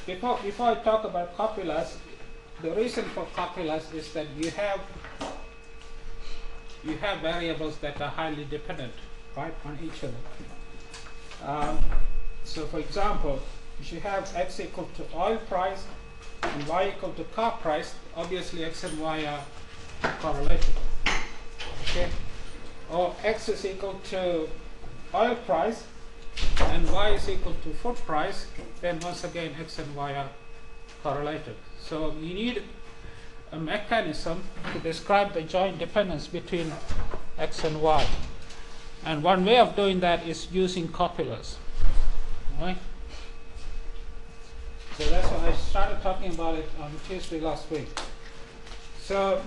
before I talk about copulas, the reason for copulas is that you have variables that are highly dependent, right, on each other. So for example, if you have x equal to oil price and y equal to car price, obviously x and y are correlated. Okay? Or x is equal to oil price and y is equal to food price, then once again x and y are correlated. So you need a mechanism to describe the joint dependence between x and y. And one way of doing that is using copulas. Right? So that's why I started talking about it on Tuesday last week. So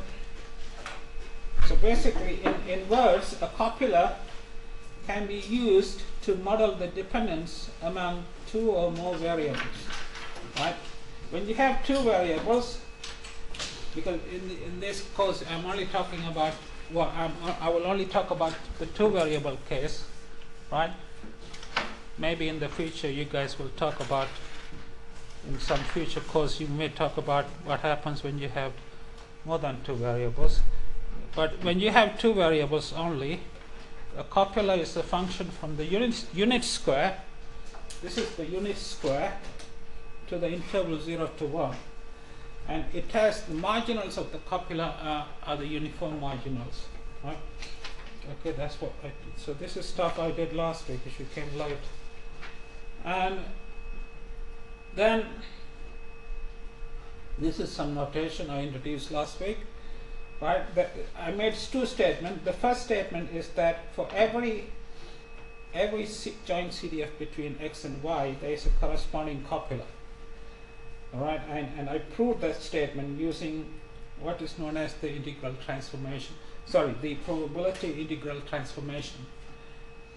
basically, in words, a copula can be used to model the dependence among two or more variables. Right? When you have two variables, because in this course I'm only talking about, well, I will only talk about the two variable case, right? Maybe in the future you guys will talk about, in some future course you may talk about what happens when you have more than two variables. But when you have two variables only, a copula is a function from the unit square. This is the unit square to the interval 0 to 1. And it has the marginals of the copula are the uniform marginals. Right? Okay, that's what I did. So this is stuff I did last week if you came late. And then this is some notation I introduced last week. Right? I made two statements. The first statement is that for every joint CDF between x and y, there is a corresponding copula. All right, and I proved that statement using what is known as the integral transformation. Sorry, the probability integral transformation.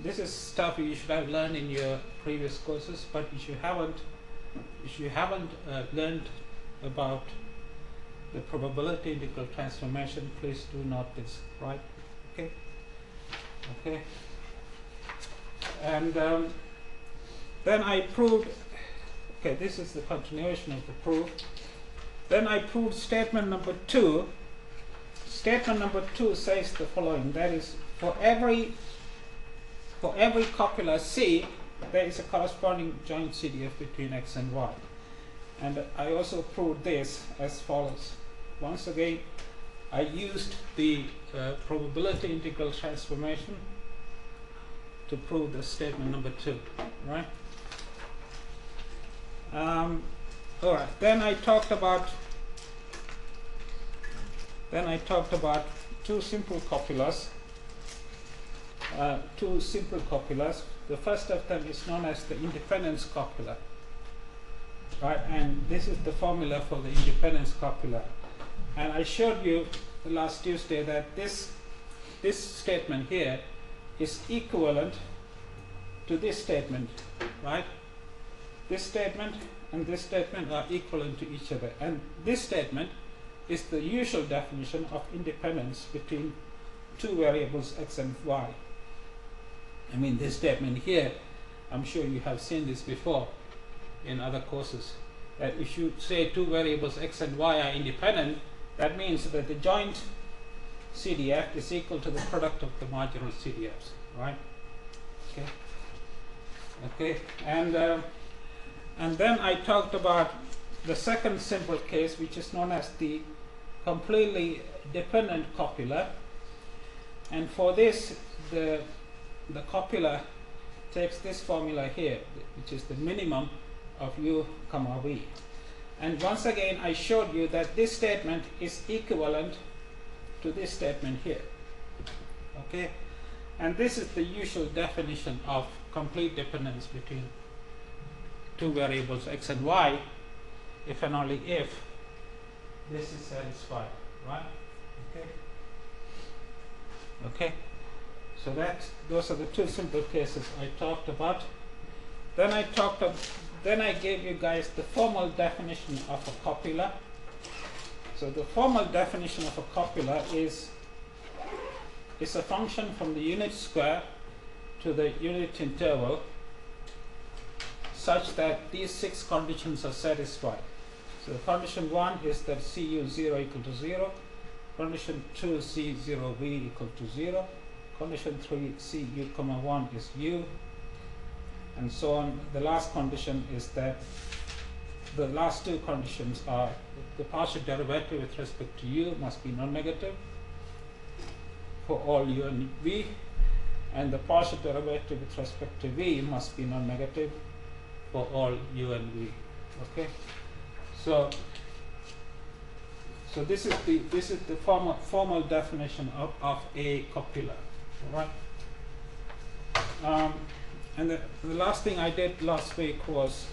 This is stuff you should have learned in your previous courses, but if you haven't learned about the probability integral transformation, please do note this. Right? Okay. Okay. And then I proved. Okay, this is the continuation of the proof. Then I proved statement number 2. Statement number 2 says the following: that is, for every copula C, there is a corresponding joint CDF between x and y. And I also proved this as follows. Once again, I used the probability integral transformation to prove the statement number 2. Right? All right. Then I talked about two simple copulas. The first of them is known as the independence copula. Right, and this is the formula for the independence copula. And I showed you last Tuesday that this statement here is equivalent to this statement, right? This statement and this statement are equivalent to each other, and this statement is the usual definition of independence between two variables x and y. I mean, this statement here, I'm sure you have seen this before in other courses, that if you say two variables x and y are independent, that means that the joint CDF is equal to the product of the marginal CDFs, right? Okay. Okay, and then I talked about the second simple case, which is known as the completely dependent copula. And for this, the copula takes this formula here, which is the minimum of u comma v. And once again, I showed you that this statement is equivalent to this statement here. Okay, and this is the usual definition of complete dependence between two variables x and y, if and only if this is satisfied, right? Okay. Okay. So those are the two simple cases I talked about. Then I gave you guys the formal definition of a copula. So the formal definition of a copula is a function from the unit square to the unit interval such that these 6 conditions are satisfied. So condition 1 is that Cu0 equal to 0, condition 2 C0V equal to 0, condition 3 Cu comma 1 is U, and so on. The last condition is that the last 2 conditions are the partial derivative with respect to U must be non-negative for all U and V, and the partial derivative with respect to V must be non-negative for all U and V. Okay, so this is the formal definition of a copula. All right. And the last thing I did last week was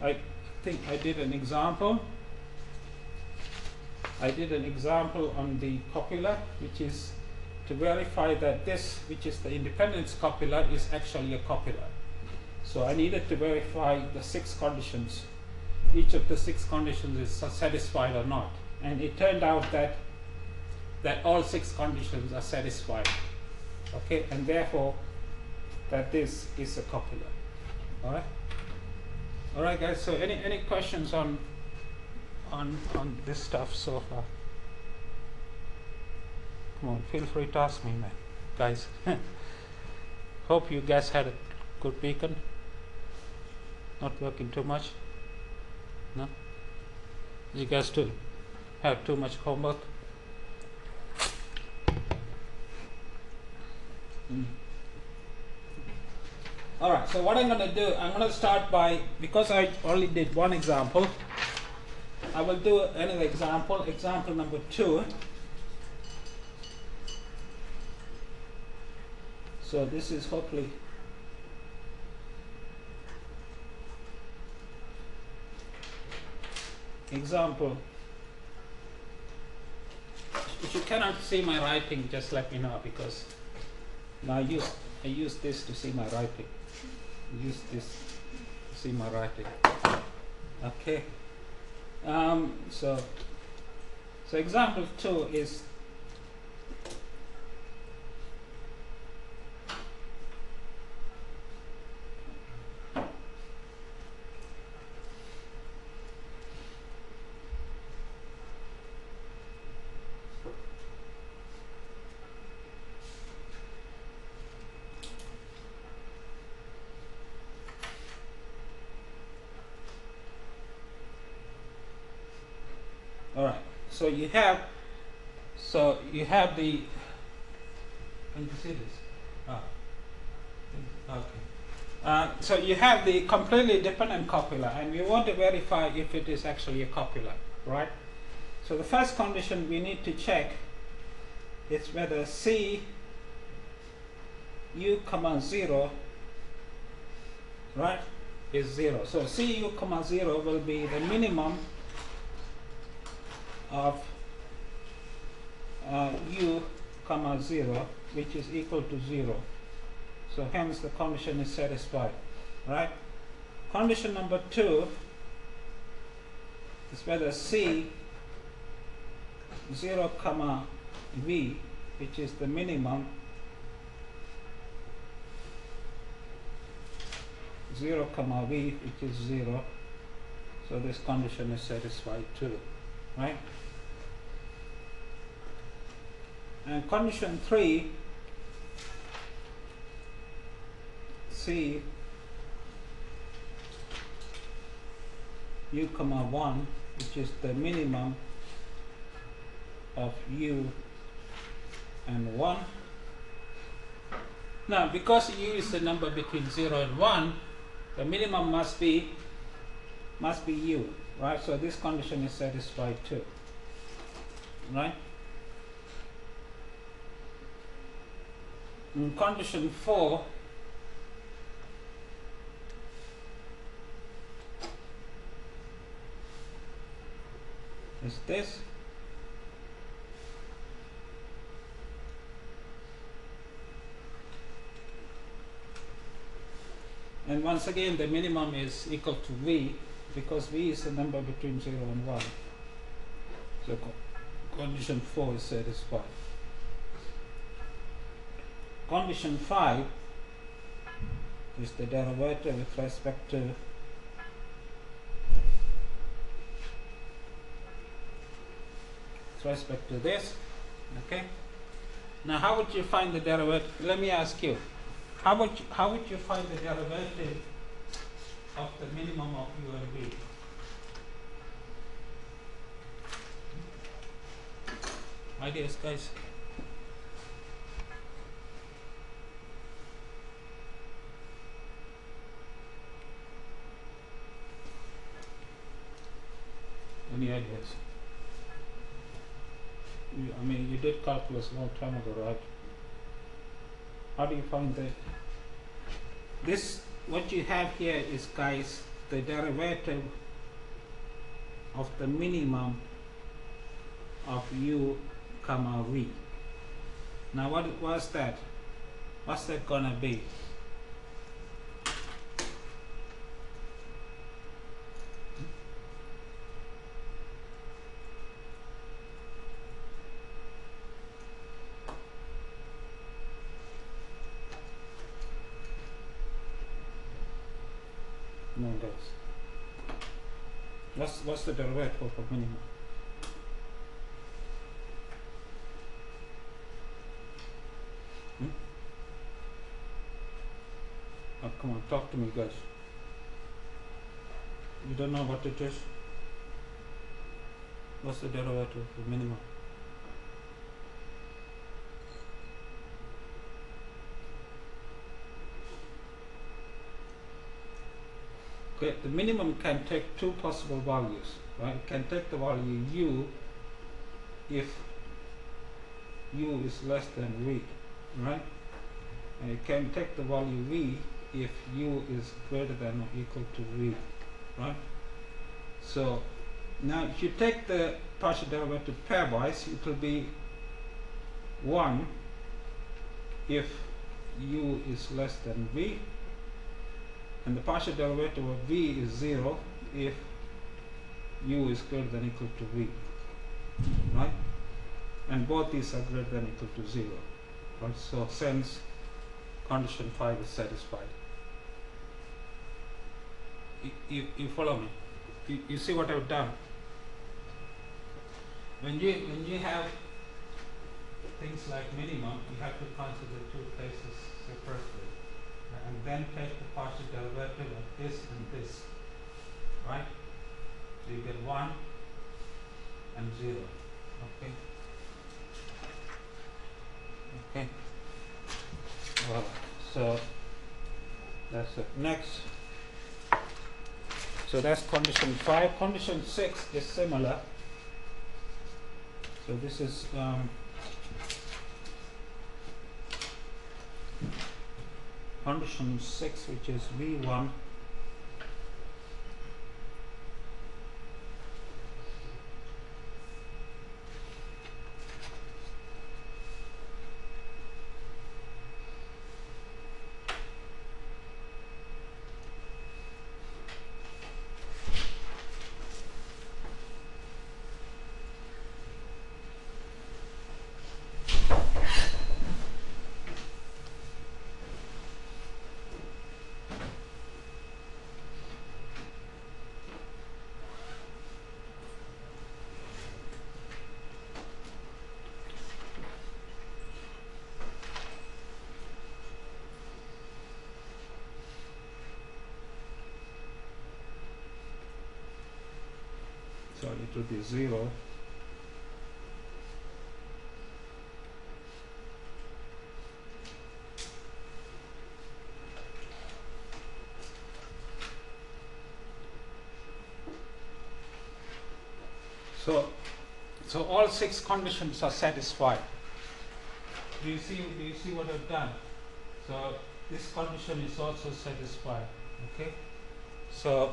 I think I did an example. I did an example on the copula, which is to verify that this, which is the independence copula, is actually a copula. So I needed to verify the 6 conditions. Each of the 6 conditions is satisfied or not. And it turned out that all 6 conditions are satisfied. Okay, and therefore that this is a copula. All right. All right, guys. So any questions on this stuff so far? Come on, feel free to ask me, man, guys. Hope you guys had a good weekend. Not working too much. No. You guys still have too much homework? All right, so what I'm going to do, I'm going to start by, because I only did one example, I will do another example, example number 2. So this is hopefully example. If you cannot see my writing, just let me know, because now I use this to see my writing. Use this to see my writing. Okay. So example 2 is so you have the, can you see this? Okay. So you have the completely dependent copula, and we want to verify if it is actually a copula, right? So the first condition we need to check is whether C U comma 0, right, is 0. So C U comma 0 will be the minimum of U comma 0, which is equal to 0. So hence the condition is satisfied, right? Condition number 2 is whether C 0 comma V, which is the minimum, 0 comma V, which is 0. So this condition is satisfied too, right? And condition 3, C U comma 1, which is the minimum of U and 1. Now, because U is the number between 0 and 1, the minimum must be U, right? So this condition is satisfied too, right? In condition 4, is this. And once again, the minimum is equal to V, because V is the number between 0 and 1. So condition 4 is satisfied. Condition 5, is the derivative with respect to this. Okay. Now, how would you find the derivative? Let me ask you, how would you find the derivative of the minimum of u and v? Ideas, guys? Any ideas? I mean, you did calculus a long time ago, right? How do you find this? What you have here is, guys, the derivative of the minimum of u comma v. Now, what was that? What's that gonna be? No, guys. What's the derivative of a minimum? Oh, come on, talk to me, guys. You don't know what it is? What's the derivative of the minimum? Okay, the minimum can take two possible values, right? It can take the value u if u is less than v, right? And it can take the value v if u is greater than or equal to v, right? So now if you take the partial derivative pairwise, it will be 1 if u is less than v, and the partial derivative of v is 0 if u is greater than or equal to v, right? And both these are greater than or equal to 0, right? So since condition 5 is satisfied. You follow me? You see what I've done? When you have things like minimum, you have to consider two places separately, and then take the partial derivative of this and this, right? So you get 1 and 0. Okay. Okay. Well, so that's it. Next. So that's condition 5. Condition 6 is similar. So this is condition 6, which is v1 so it will be 0 so all 6 conditions are satisfied. Do you see what I've done? So this condition is also satisfied. Okay, so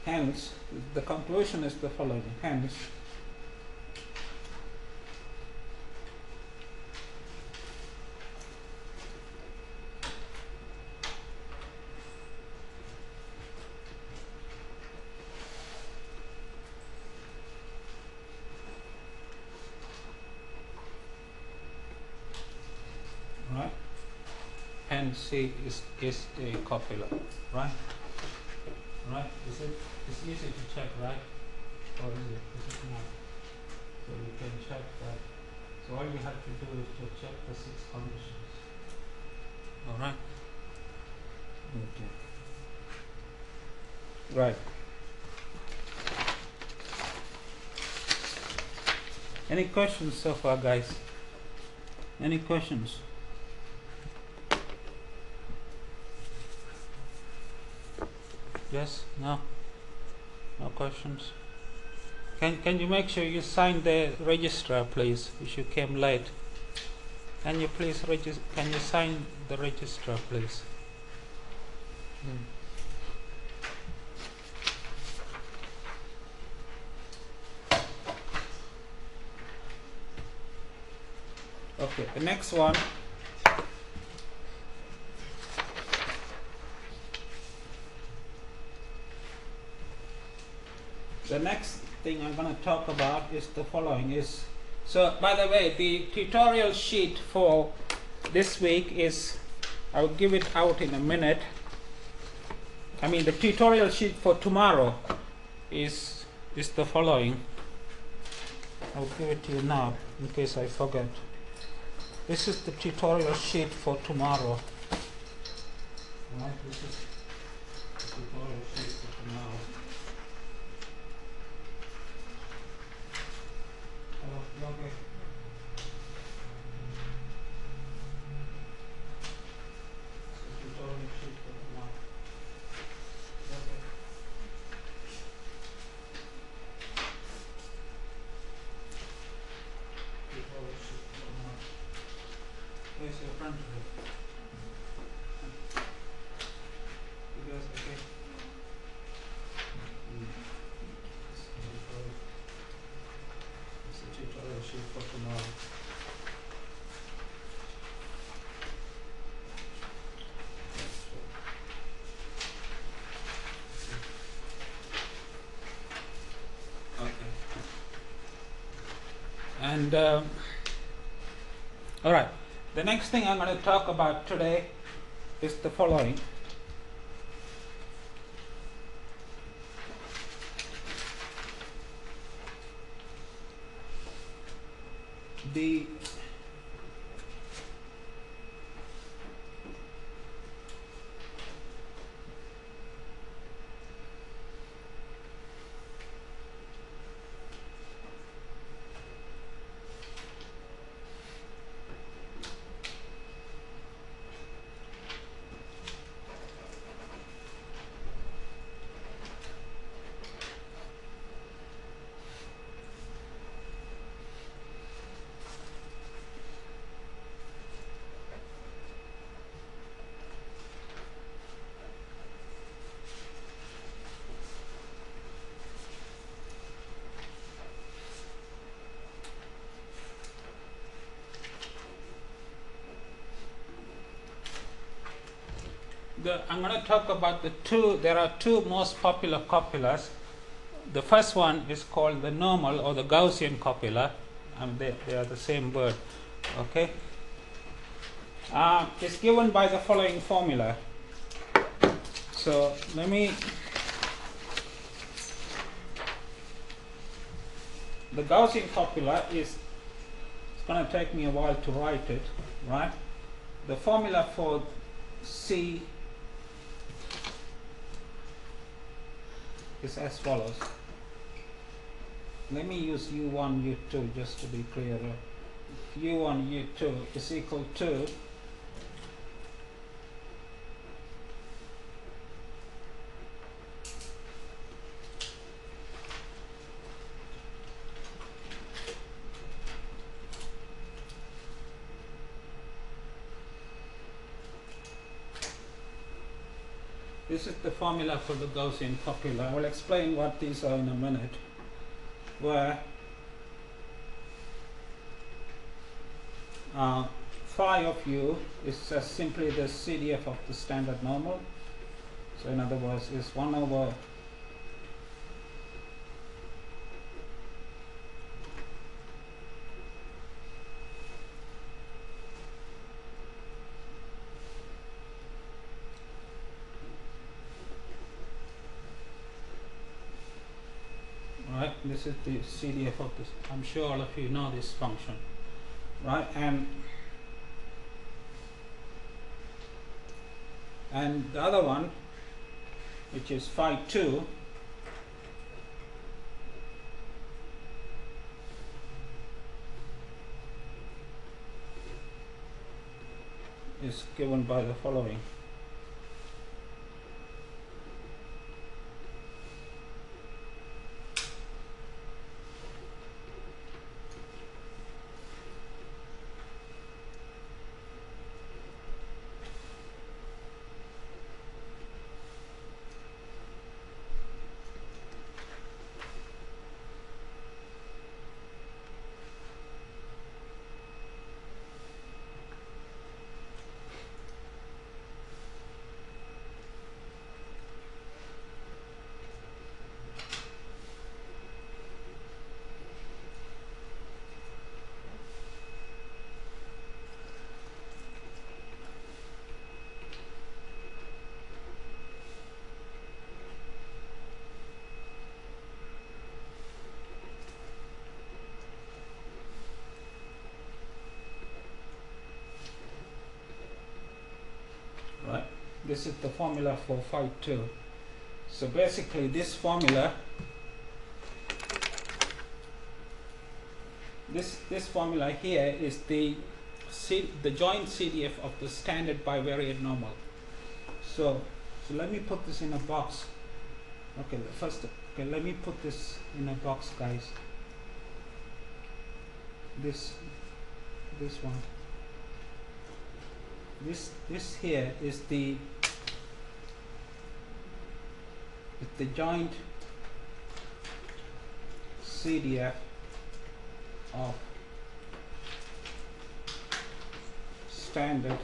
hence the conclusion is the following. Hence C is a copula, right? Right? It's easy to check, right? Or is it not? So you can check that. So all you have to do is to check the 6 conditions. Alright? Okay. Right. Any questions so far, guys? Any questions? Yes? No? No questions? Can you make sure you sign the registrar, please, if you came late? Can you please can you sign the registrar, please? Okay, the next one. The next thing I'm going to talk about is the following. So by the way, the tutorial sheet for this week is, I'll give it out in a minute. I mean, the tutorial sheet for tomorrow is the following. I'll give it to you now in case I forget. This is the tutorial sheet for tomorrow. Right, this is the tutorial sheet for tomorrow. Okay. So tutorial sheet for tomorrow. Okay. Tutorial sheet for tomorrow. Where's your front of it? You guys okay? It's a tutorial sheet for tomorrow. Okay. And all right. The next thing I'm going to talk about today is the following. I'm going to talk about there are two most popular copulas. The first one is called the normal or the Gaussian copula. They are the same word. Okay. It's given by the following formula. So let me. The Gaussian copula it's going to take me a while to write it, right? The formula for C is as follows. Let me use U1, U2 just to be clearer. U1, U2 is equal to this is the formula for the Gaussian copula. I will explain what these are in a minute. Where phi of u is simply the CDF of the standard normal. So in other words, is 1 over This is the CDF of this. I'm sure all of you know this function, right? And the other one, which is phi 2, is given by the following. Right? This is the formula for phi 2. So basically this formula, this formula here is the joint CDF of the standard bivariate normal. So let me put this in a box. Okay, let me put this in a box, guys. This one. This here is the joint CDF of standard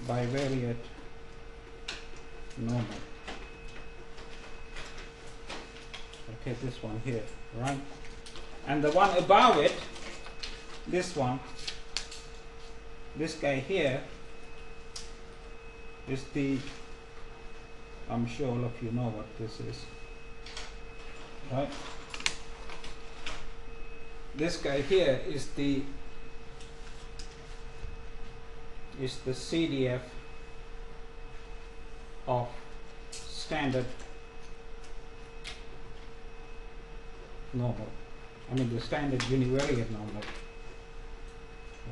bivariate normal. Okay, this one here, right? And the one above it, this one, this guy here, is the, I'm sure all of you know what this is, right? This guy here is the CDF of standard normal. I mean the standard univariate normal.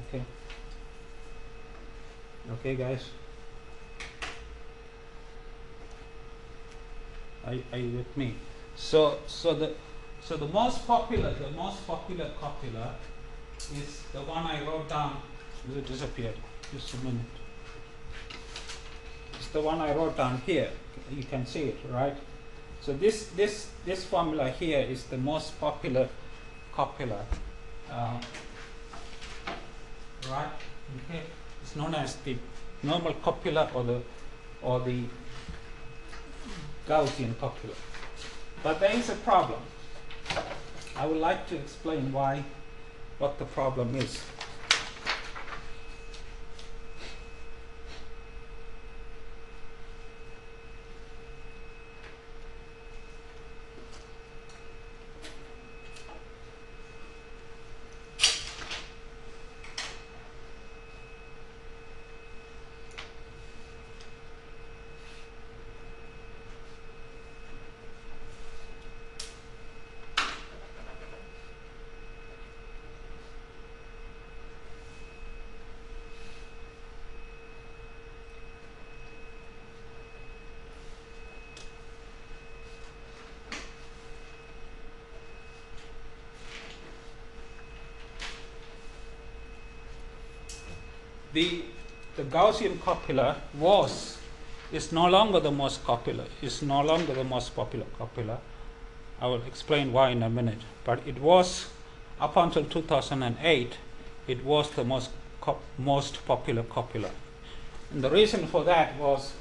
Okay. Okay, guys. Are you with me? So the most popular copula is the one I wrote down. It disappeared. Just a minute. It's the one I wrote down here. You can see it, right? So this formula here is the most popular copula, right? Okay, it's known as the normal copula or the Gaussian copula. But there is a problem. I would like to explain what the problem is. The Gaussian copula is no longer the most popular. Is no longer the most popular copula. I will explain why in a minute. But it was up until 2008. It was the most popular copula, and the reason for that was,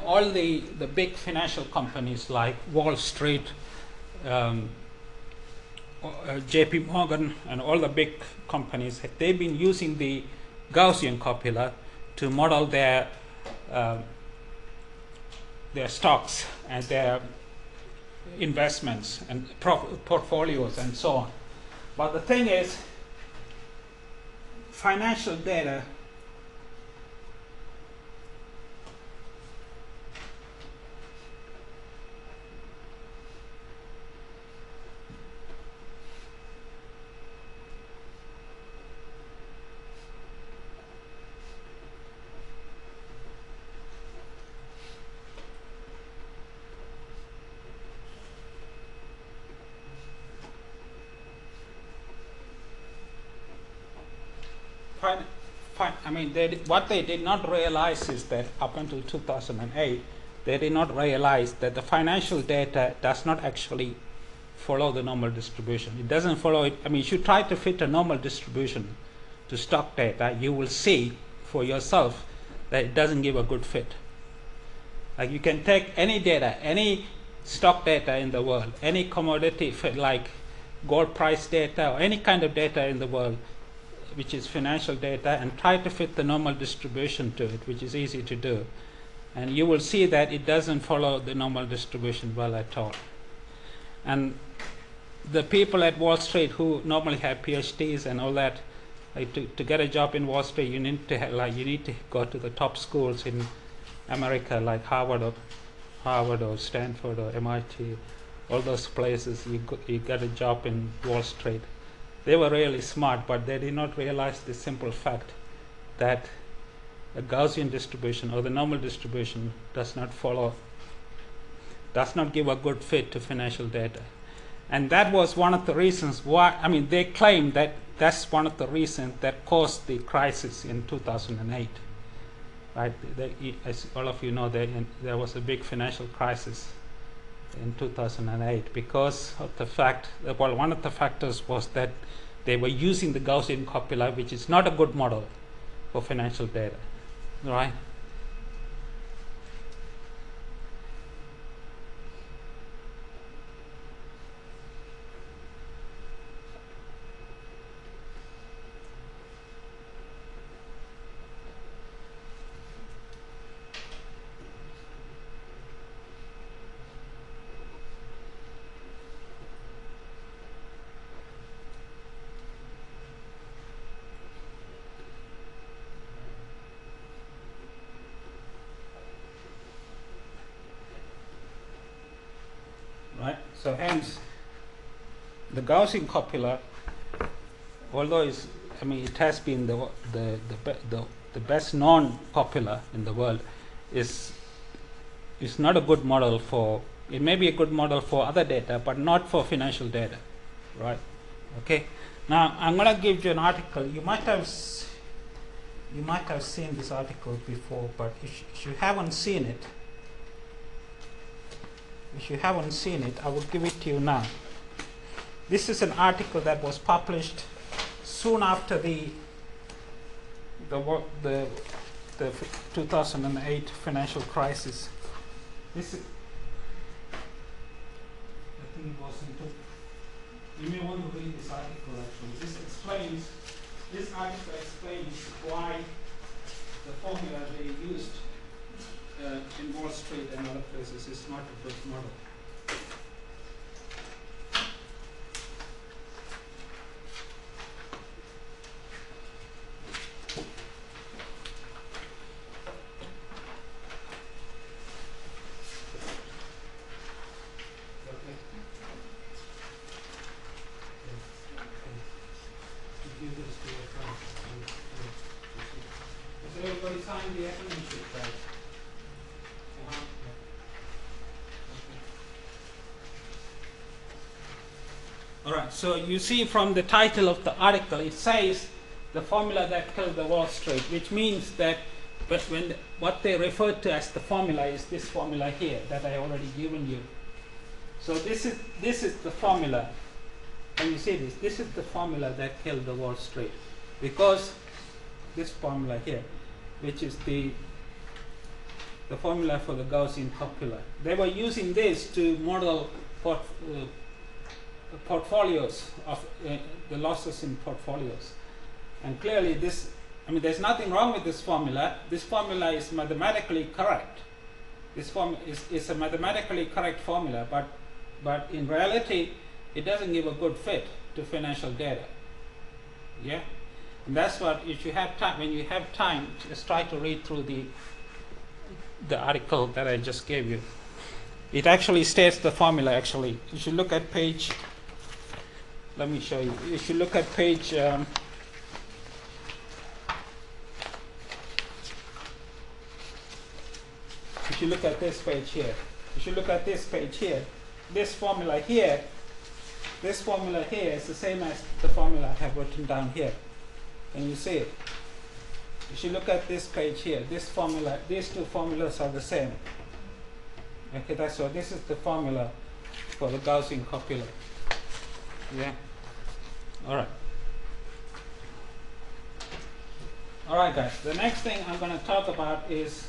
all the big financial companies like Wall Street, JP Morgan, and all the big companies, they've been using the Gaussian copula to model their their stocks and their investments and portfolios and so on. But the thing is, financial data what they did not realize is that up until 2008, they did not realize that the financial data does not actually follow the normal distribution. It doesn't follow it. If you try to fit a normal distribution to stock data, you will see for yourself that it doesn't give a good fit. Like, you can take any data, any stock data in the world, any commodity like gold price data or any kind of data in the world, which is financial data, and try to fit the normal distribution to it, which is easy to do. And you will see that it doesn't follow the normal distribution well at all. And the people at Wall Street who normally have PhDs and all that, like to get a job in Wall Street, you need to go to the top schools in America, like Harvard or Stanford or MIT, all those places. You get a job in Wall Street. They were really smart, but they did not realize the simple fact that a Gaussian distribution or the normal distribution does not give a good fit to financial data. And that was one of the reasons why, they claim that that's one of the reasons that caused the crisis in 2008. Right? As all of you know, there was a big financial crisis in 2008 because of the fact, one of the factors was that they were using the Gaussian copula, which is not a good model for financial data, right? So hence, the Gaussian copula, although it has been the best known copula in the world, is not a good model for. It may be a good model for other data, but not for financial data, right? Okay. Now I'm going to give you an article. You might have seen this article before, but if you haven't seen it. If you haven't seen it, I will give it to you now. This is an article that was published soon after the 2008 financial crisis. This is, I think it was you may want to read this article actually. This article explains why the formula they used in Wall Street and other places is not a good model. Has everybody signed the attendance sheet, right? Alright, so you see from the title of the article, it says the formula that killed the Wall Street, which means that what they refer to as the formula is this formula here that I already given you. So this is the formula. Can you see this? This is the formula that killed the Wall Street, because this formula here, which is the formula for the Gaussian copula. They were using this to model portfolios of the losses in portfolios, and clearly this, there's nothing wrong with this formula. This formula is mathematically correct, This formula is a mathematically correct formula, but in reality, it doesn't give a good fit to financial data. Yeah, and that's what, if you have time, when you have time, just try to read through the article that I just gave you. It actually states the formula. Actually, you should look at page. Let me show you. You should look at page. If you look at this page here, if you look at this page here, this formula here is the same as the formula I have written down here. Can you see it? If you look at this page here, this formula, these two formulas are the same. Okay, that's what this is the formula for the Gaussian copula. Yeah. All right. All right, guys. The next thing I'm going to talk about is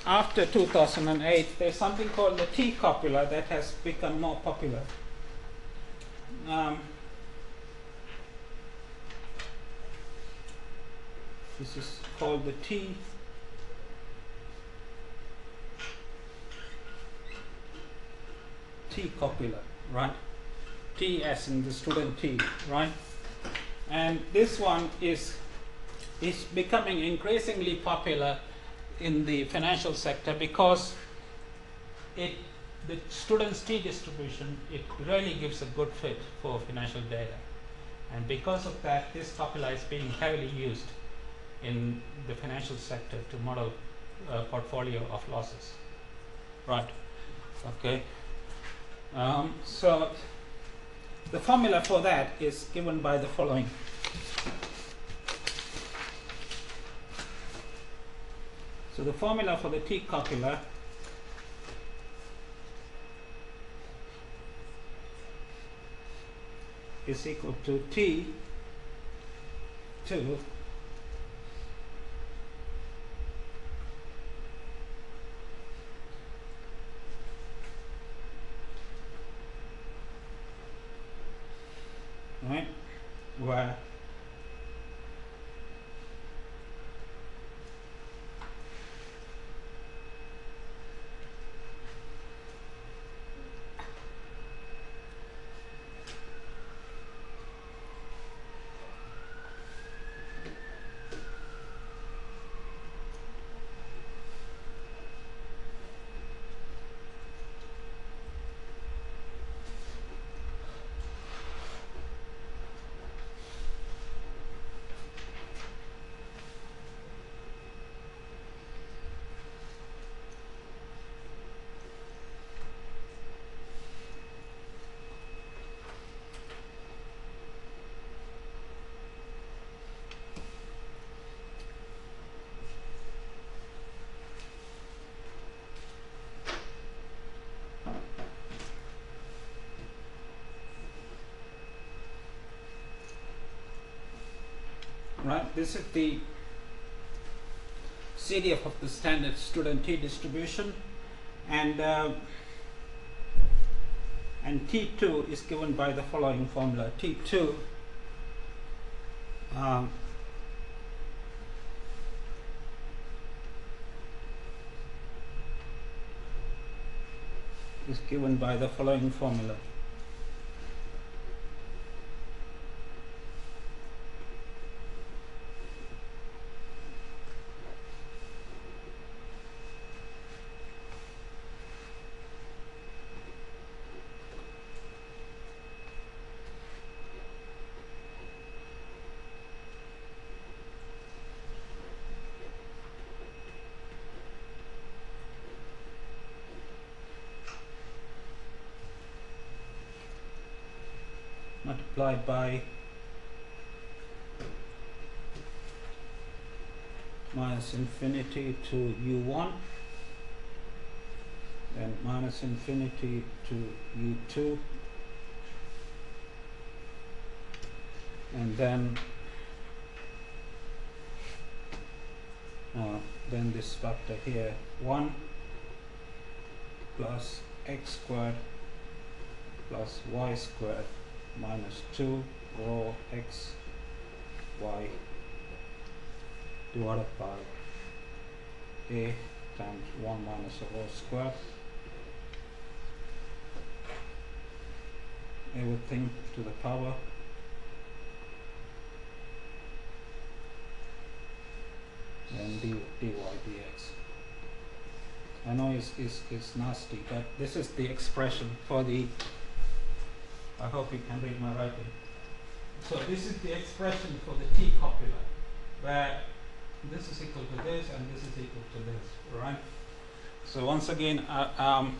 after 2008, there's something called the T copula that has become more popular. This is called the T copula, right? T as in the student T, right? And this one is becoming increasingly popular in the financial sector because the student's T distribution, it really gives a good fit for financial data. And because of that, this copula is being heavily used in the financial sector to model a portfolio of losses. Right. Okay. So the formula for that is given by the following. So the formula for the T copula is equal to T2 right, where right, this is the CDF of the standard student T distribution, and T2 is given by the following formula. T2 is given by the following formula. Multiplied by minus infinity to u1, then minus infinity to u2, and then this factor here, 1 plus x squared plus y squared minus 2 rho x y divided by a times 1 minus a rho squared, everything to the power and dy dx. I know it's nasty, but this is the expression for the, I hope you can read my writing. So this is the expression for the T copula, where this is equal to this and this is equal to this, right? So once again, I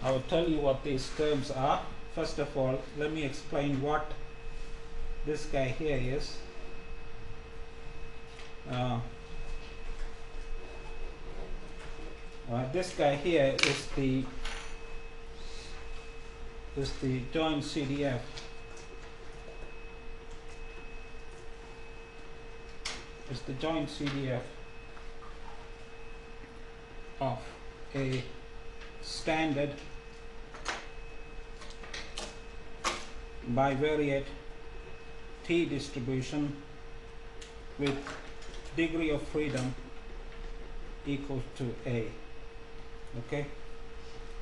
will tell you what these terms are. First of all, let me explain what this guy here is. This guy here is the joint CDF of a standard bivariate T distribution with degree of freedom equal to A. Okay,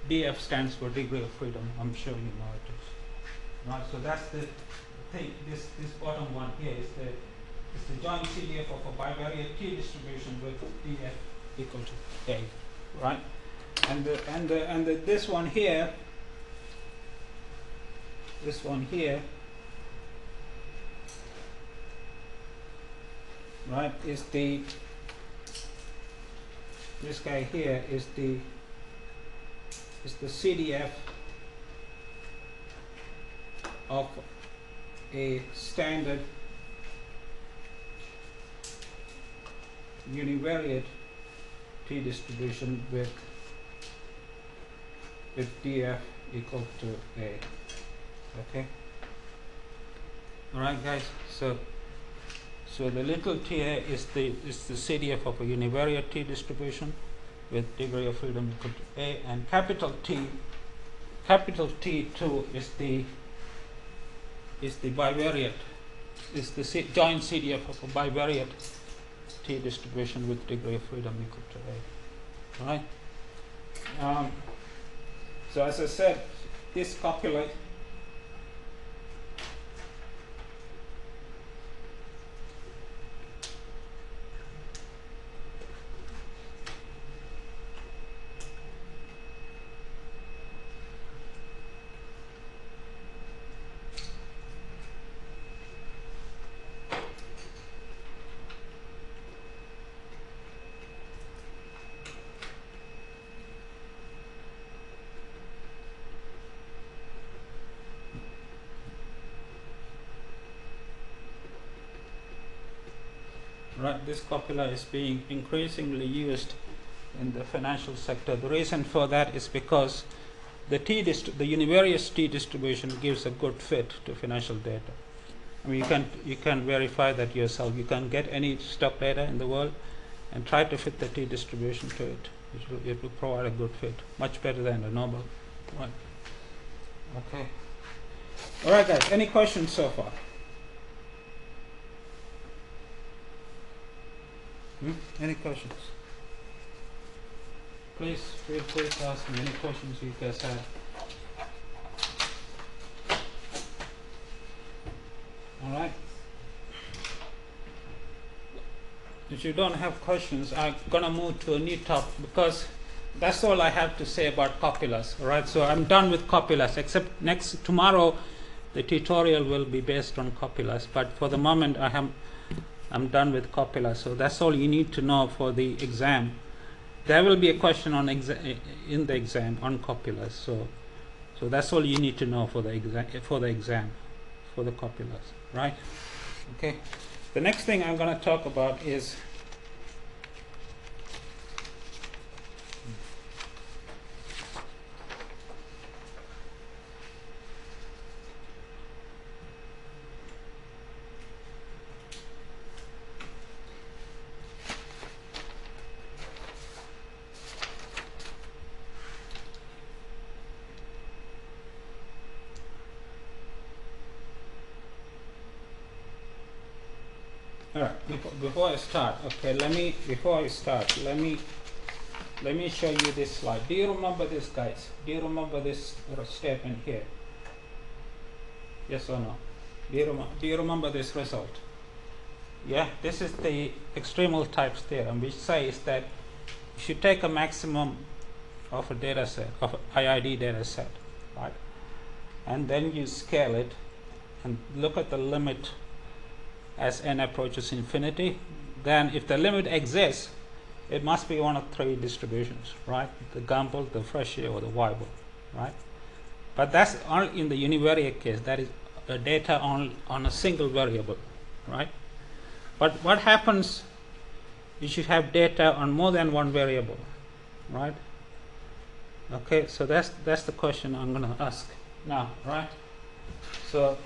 DF stands for degree of freedom. I'm sure you know it is. Right, so that's the thing. This bottom one here is the joint CDF of a bivariate T distribution with DF equal to A. Right, and this one here, right, is the, this guy here is the CDF of a standard univariate T distribution with df equal to A. Okay. All right, guys. So the little t here is the CDF of a univariate T distribution with degree of freedom equal to A, and capital T2 is the bivariate, is the joint CDF of a bivariate T distribution with degree of freedom equal to A. All right. So as I said, this copula right, this copula is being increasingly used in the financial sector. The reason for that is because the univariate T distribution gives a good fit to financial data. I mean, you can verify that yourself. You can get any stock data in the world and try to fit the T distribution to it. It will provide a good fit, much better than the normal one. Okay. All right, guys. Any questions so far? Any questions? Please feel free to ask me any questions you guys have. All right. If you don't have questions, I'm gonna move to a new topic because that's all I have to say about copulas. All right. So I'm done with copulas. Except tomorrow, the tutorial will be based on copulas. But for the moment, I'm done with copula, so that's all you need to know for the exam. There will be a question on in the exam on copulas, so that's all you need to know for the exam for the copulas, right? Okay. The next thing I'm going to talk about is All right. Before I start, okay. Let me show you this slide. Do you remember this, guys? Do you remember this statement here? Yes or no? Do you remember this result? Yeah. This is the extremal types theorem, which says that you should take a maximum of a data set, of an IID data set, right? And then you scale it and look at the limit as n approaches infinity. Then if the limit exists, it must be one of three distributions, right? The Gumbel, the Frechet, or the Weibull, right? But that's only in the univariate case. That is data on a single variable, right? But what happens if you have data on more than one variable, right? Okay, so that's the question I'm going to ask now, right? So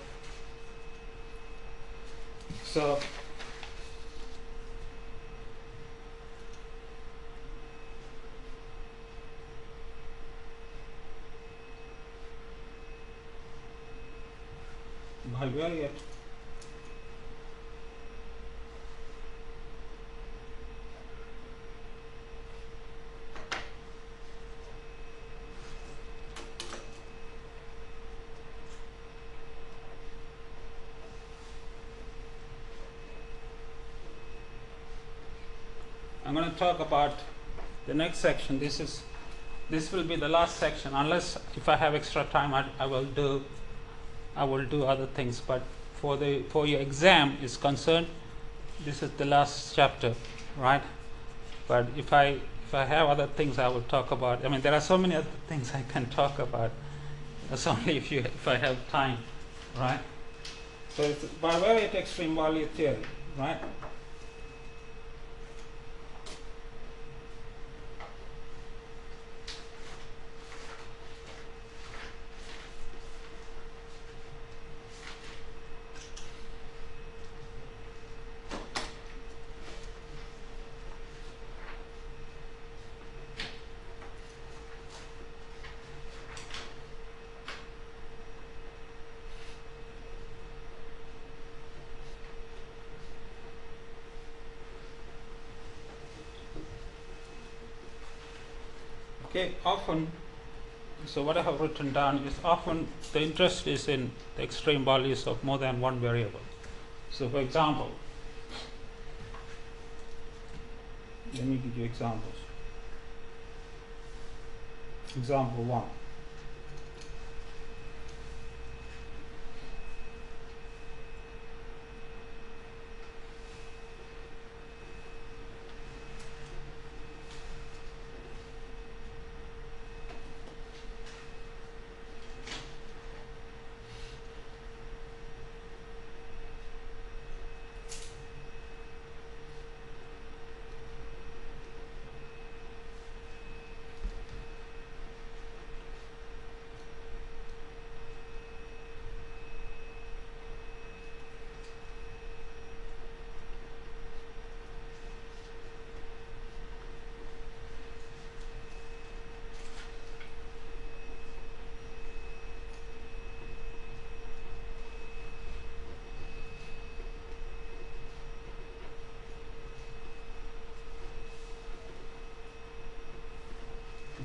Bivariate I'm going to talk about the next section. This will be the last section, unless if I have extra time I will do other things, but for your exam is concerned, this is the last chapter, right? But if I have other things I will talk about. I mean, there are so many other things I can talk about. It's only if I have time, right? So it's bivariate extreme value theory, right? Okay, often, so what I have written down is often the interest is in the extreme values of more than one variable. So for example, let me give you examples. Example 1.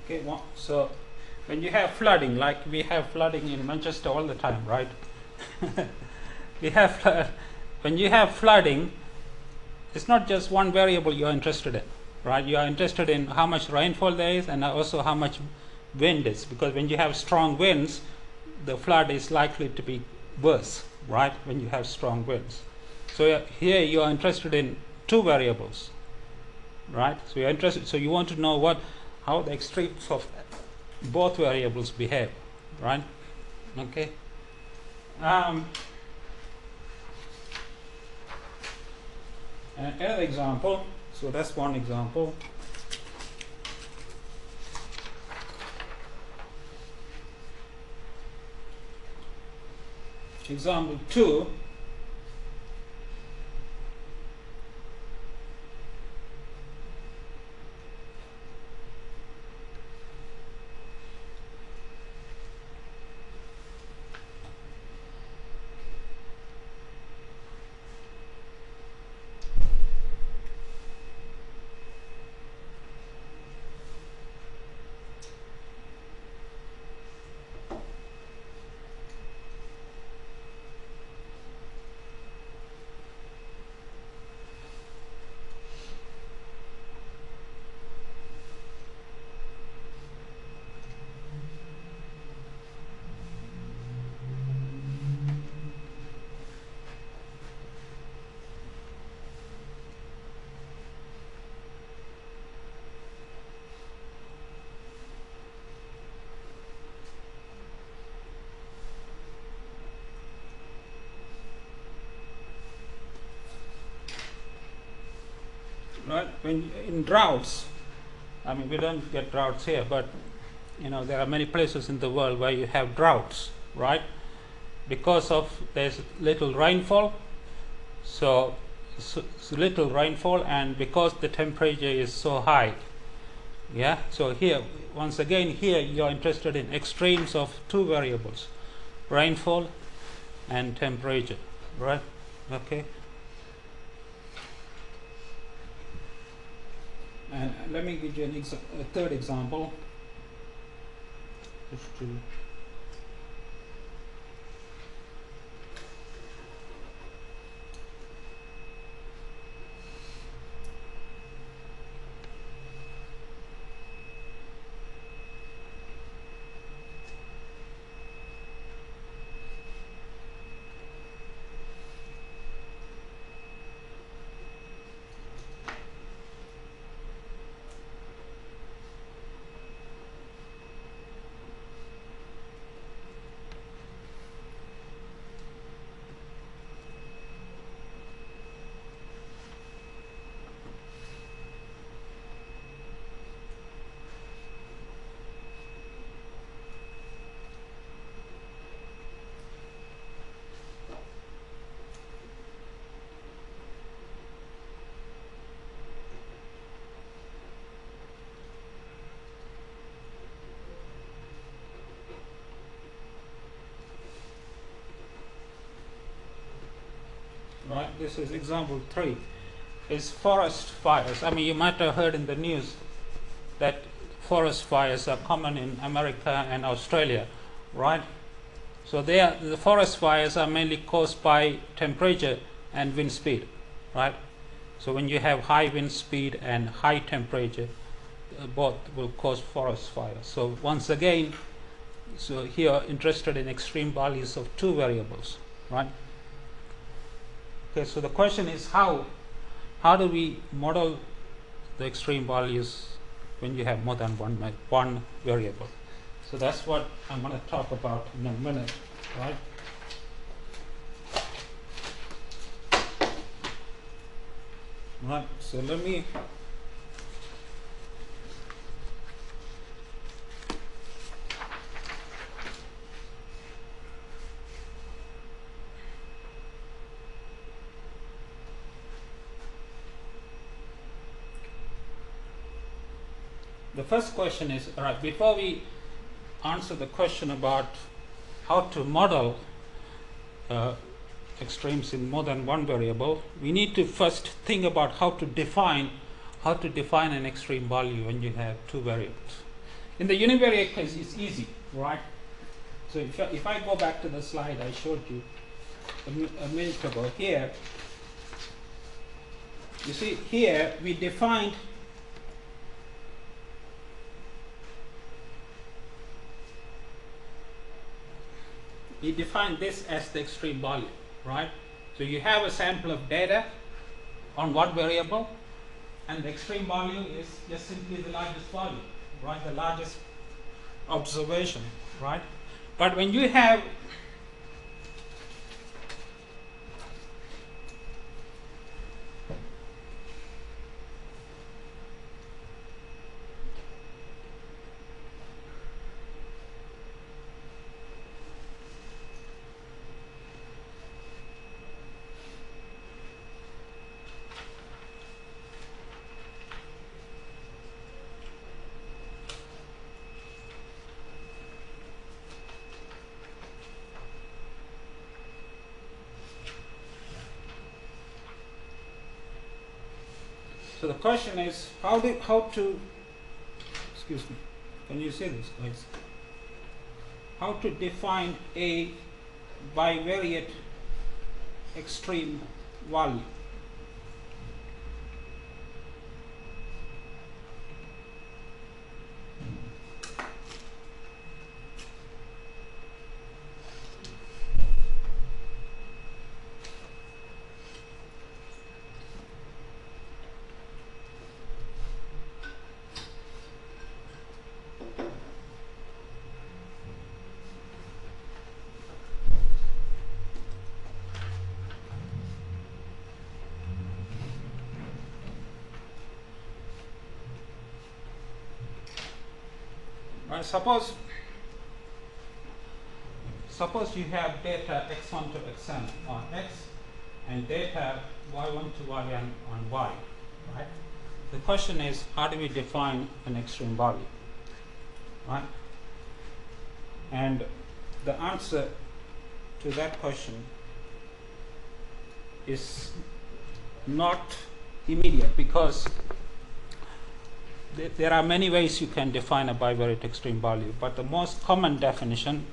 Okay, so when you have flooding, like we have flooding in Manchester all the time, right? When you have flooding, it's not just one variable you are interested in, right? You are interested in how much rainfall there is and also how much wind is, because when you have strong winds, the flood is likely to be worse, right? When you have strong winds. So here you are interested in two variables, right? So you're interested. So you want to know how the extremes of both variables behave, right? Okay. Another example. So that's one example. Example 2. right? When in droughts, I mean, we don't get droughts here, but you know, there are many places in the world where you have droughts, right? Because of there's little rainfall, so little rainfall, and because the temperature is so high, yeah. So here, once again, here you are interested in extremes of two variables, rainfall and temperature, right? Okay. And let me give you a third example. Just to right, this is example 3, is forest fires. I mean, you might have heard in the news that forest fires are common in America and Australia, right? So the forest fires are mainly caused by temperature and wind speed, right? So when you have high wind speed and high temperature, both will cause forest fires. So once again, so here interested in extreme values of two variables, right? Okay, so the question is how do we model the extreme values when you have more than one variable? So that's what I'm going to talk about in a minute, right? Right, so let me the first question is, all right, before we answer the question about how to model extremes in more than one variable, we need to first think about how to define an extreme value when you have two variables. In the univariate case, it's easy, right? So if I go back to the slide I showed you a minute ago, here, you see here we defined this as the extreme value, right? So you have a sample of data on one variable, and the extreme value is just simply the largest value, right? The largest observation, right? But when you have so the question is how to excuse me, can you see this, guys? How to define a bivariate extreme value. Right, suppose you have data x1 to xn on x and data y1 to yn on y, right? The question is, how do we define an extreme value, right? And the answer to that question is not immediate, because there are many ways you can define a bivariate extreme value, but the most common definition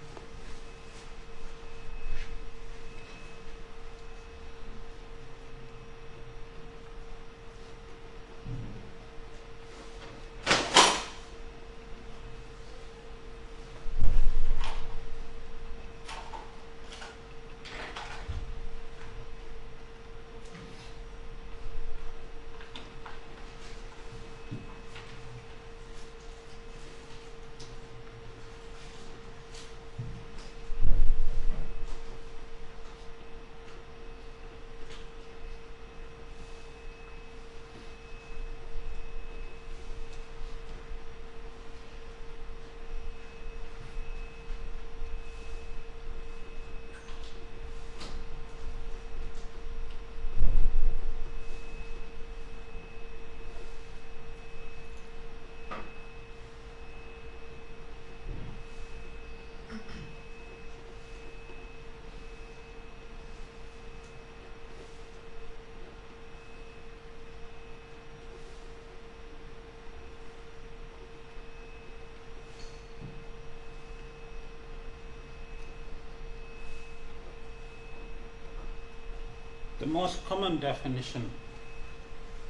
the most common definition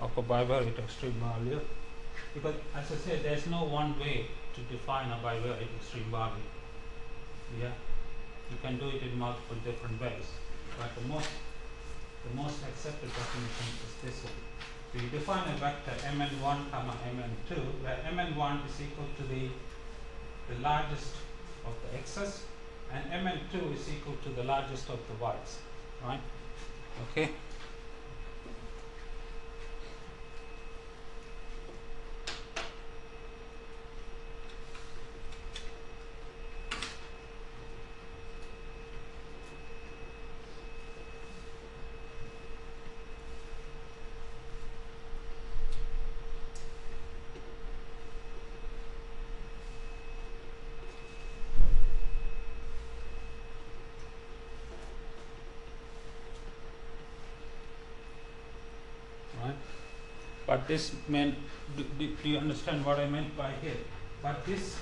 of a bivariate extreme value, because as I said, there's no one way to define a bivariate extreme value. Yeah, you can do it in multiple different ways, but the most accepted definition is this one. So you define a vector mn1 comma mn2, where mn1 is equal to the largest of the x's and mn2 is equal to the largest of the y's, right? Okay. But this meant, do you understand what I meant by here? But this,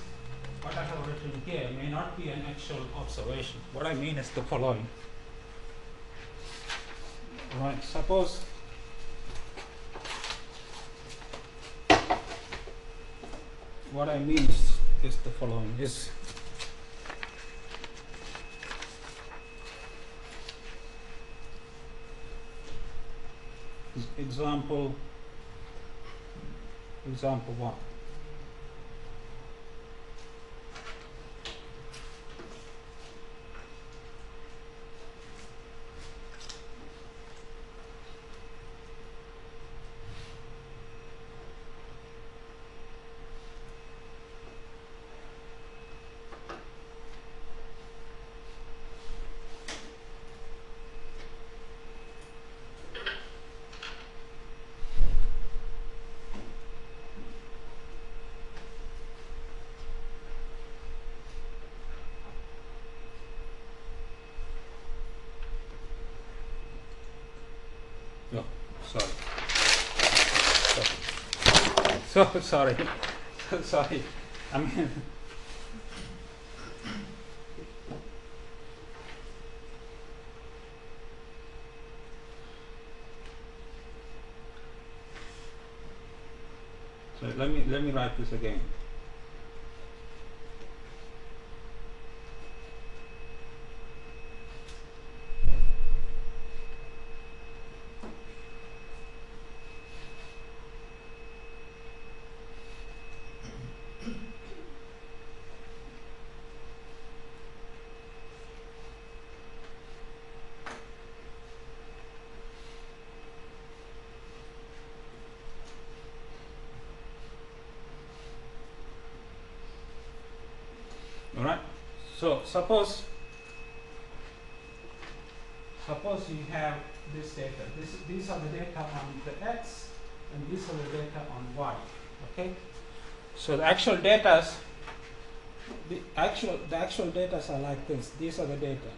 what I have written here, may not be an actual observation. What I mean is the following. Right, suppose what I mean is the following. Example 1. No, sorry. So sorry. So sorry. I mean, so let me write this again. So suppose you have this data. These are the data on the x, and these are the data on y. Okay. So the actual data are like this. These are the data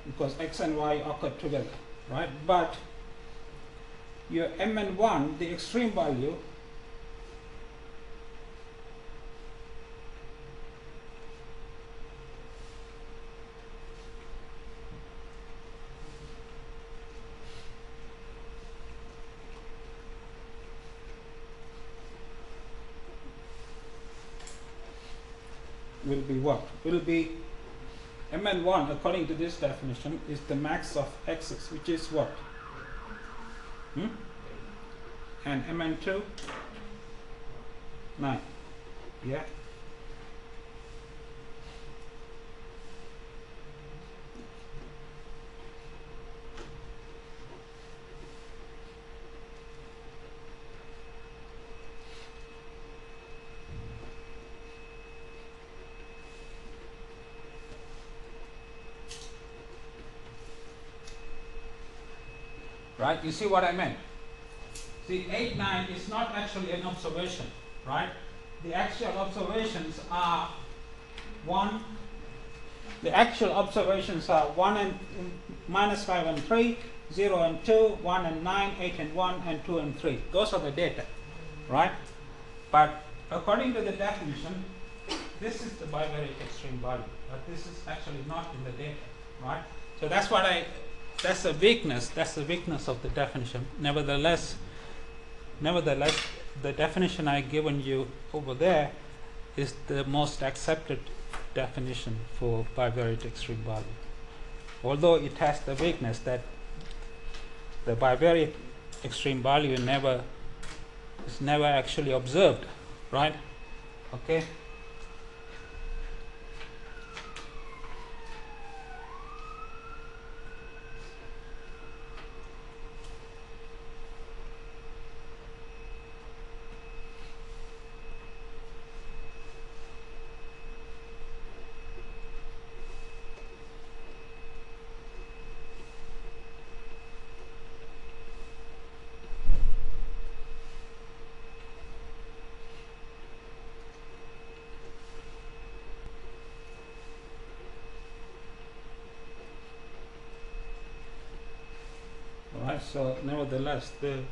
because x and y occur together, right? But your mn1, the extreme value, will be what? Will be mn1 according to this definition is the max of x's, which is what? And mn2 9. Yeah. Right? You see what I meant? See, 8, 9 is not actually an observation, right? The actual observations are 1. The actual observations are 1 and -5 and 3, 0 and 2, 1 and 9, 8 and 1, and 2 and 3. Those are the data, right? But according to the definition, this is the bivariate extreme value, but this is actually not in the data, right? So that's the weakness. That's the weakness of the definition. Nevertheless, the definition I given you over there is the most accepted definition for bivariate extreme value. Although it has the weakness that the bivariate extreme value is never actually observed, right? Okay. So nevertheless, the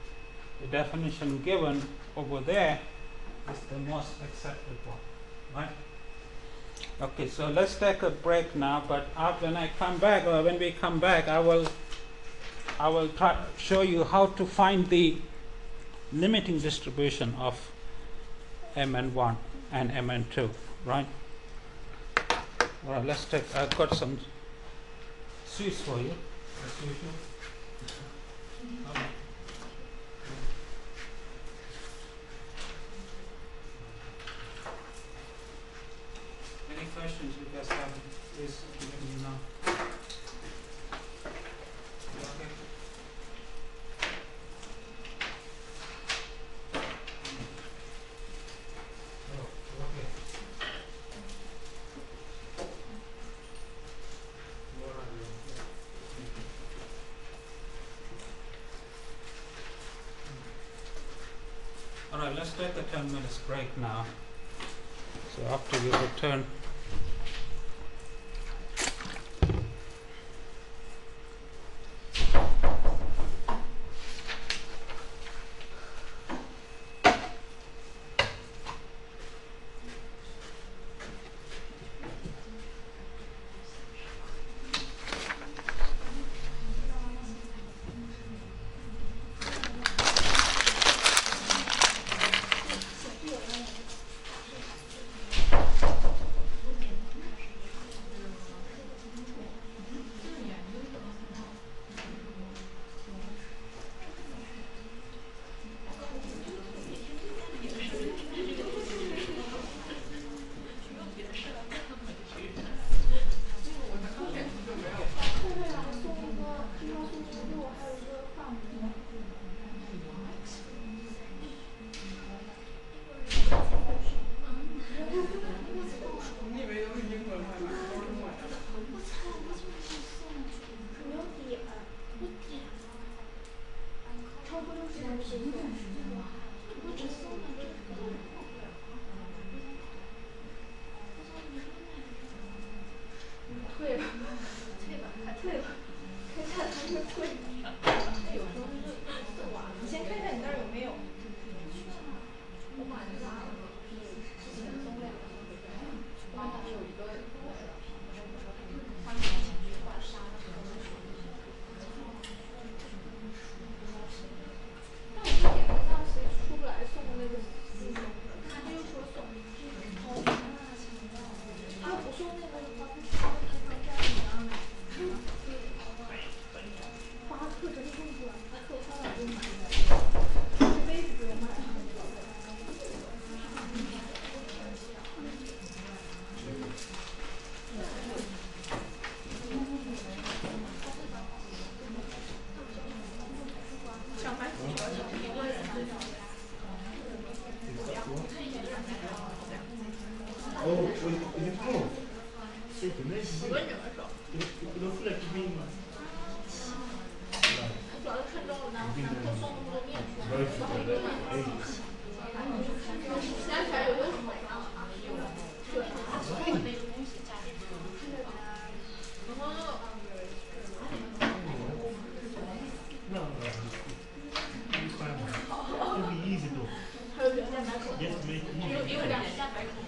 definition given over there is the most accepted one, right? Okay, so let's take a break now. But when we come back, I will try show you how to find the limiting distribution of mn1 and mn2, right? All right, let's take. I've got some sweets for you, as usual. Any questions you guys have, please let me know. Okay. Alright, let's take a 10 minutes break now. So after you return, 你先看一下你那儿有没有。但我这点不像谁出不来送那个信息，他又说送。他不送那个的话，巴克真送不来，巴克上哪就买这杯子不用买。上班我跟你们说，我主要是看中了呢，不送那么多面去。想起来有个什么？对，还有原价买口红，因为两价买口红。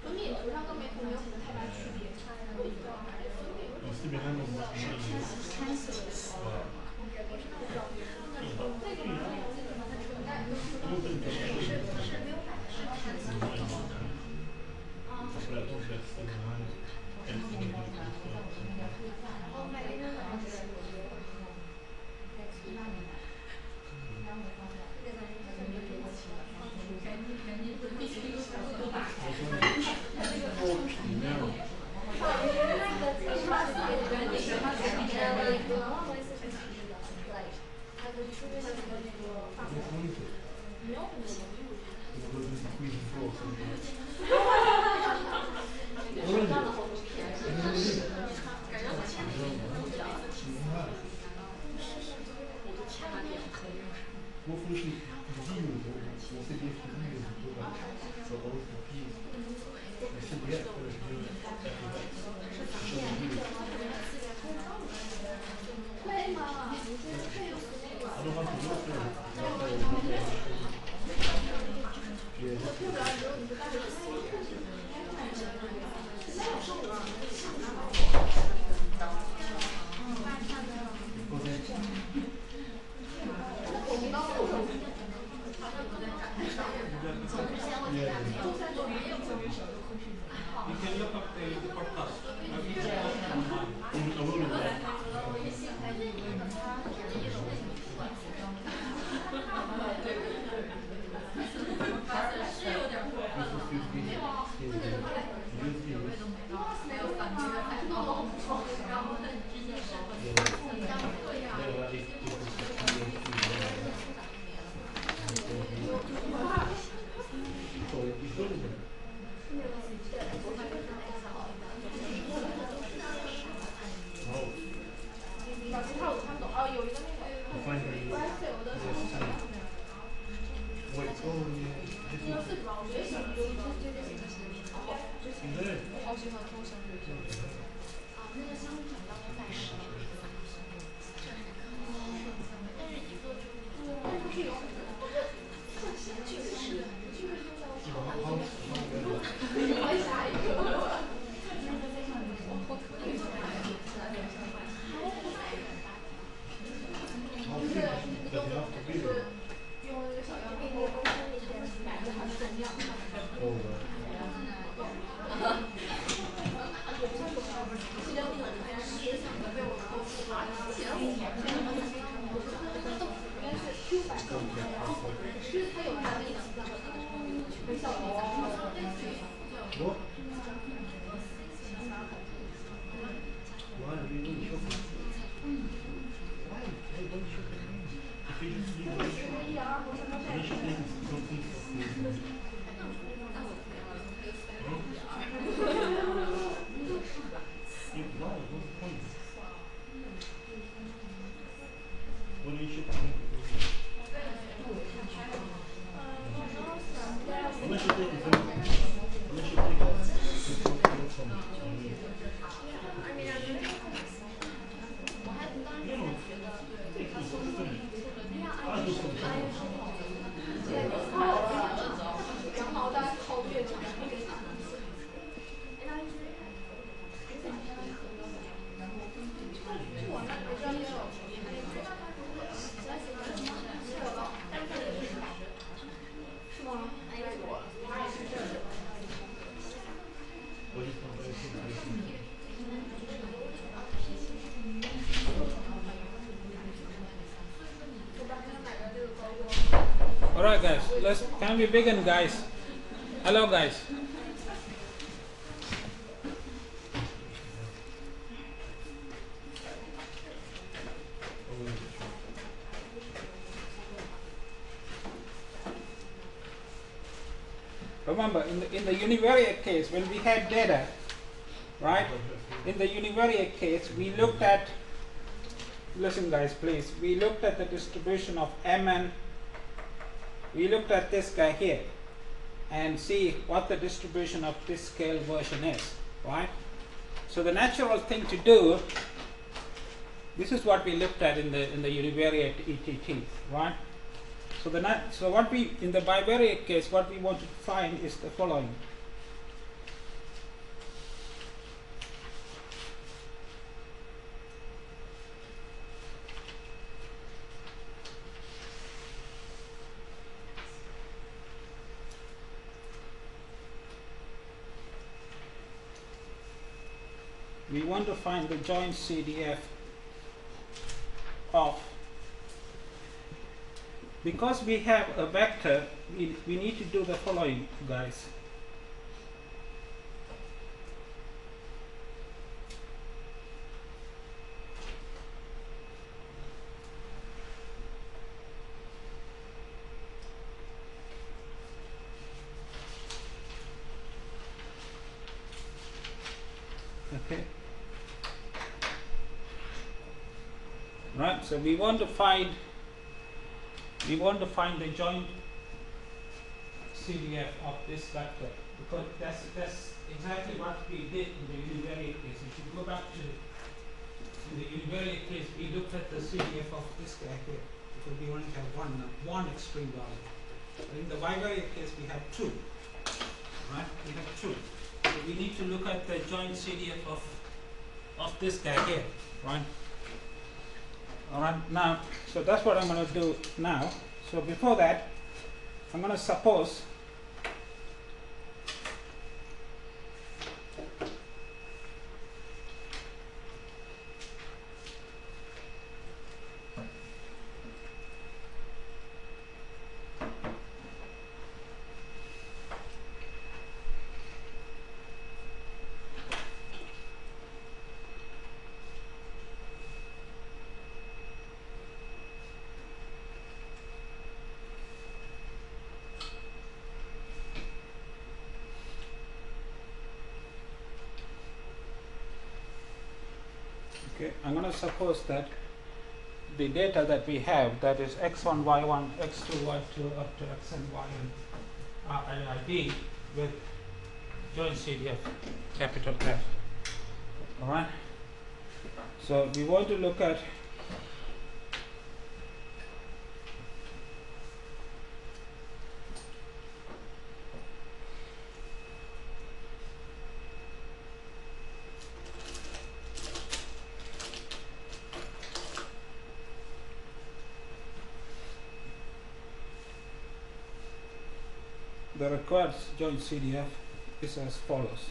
分密图上跟没图没有什么太大区别。You can look up the podcast. Alright guys, can we begin guys? Hello guys. Remember in the univariate case when we had data, right? In the univariate case we looked at, listen guys please, we looked at the distribution of Mn. We looked at this guy here and see what the distribution of this scale version is, right? So the natural thing to do This is what we looked at in the univariate ETT, right? So what we in the bivariate case, what we want to find is the following. We want to find the joint CDF of, because we have a vector, we need to do the following, guys. Okay. Right, so we want to find the joint CDF of this vector, because that's exactly what we did in the univariate case. If you go back to in the univariate case, we looked at the CDF of this guy here, because we only have one extreme value. But in the bivariate case, we have two. Right? We have two. So we need to look at the joint CDF of this guy here. Right? Alright, now, so that's what I'm going to do now. So before that, I'm going to suppose I'm going to suppose that the data that we have, that is x1, y1, x2, y2, up to x and y and id with joint CDF capital F. Alright? So we want to look at the required joint CDF is as follows.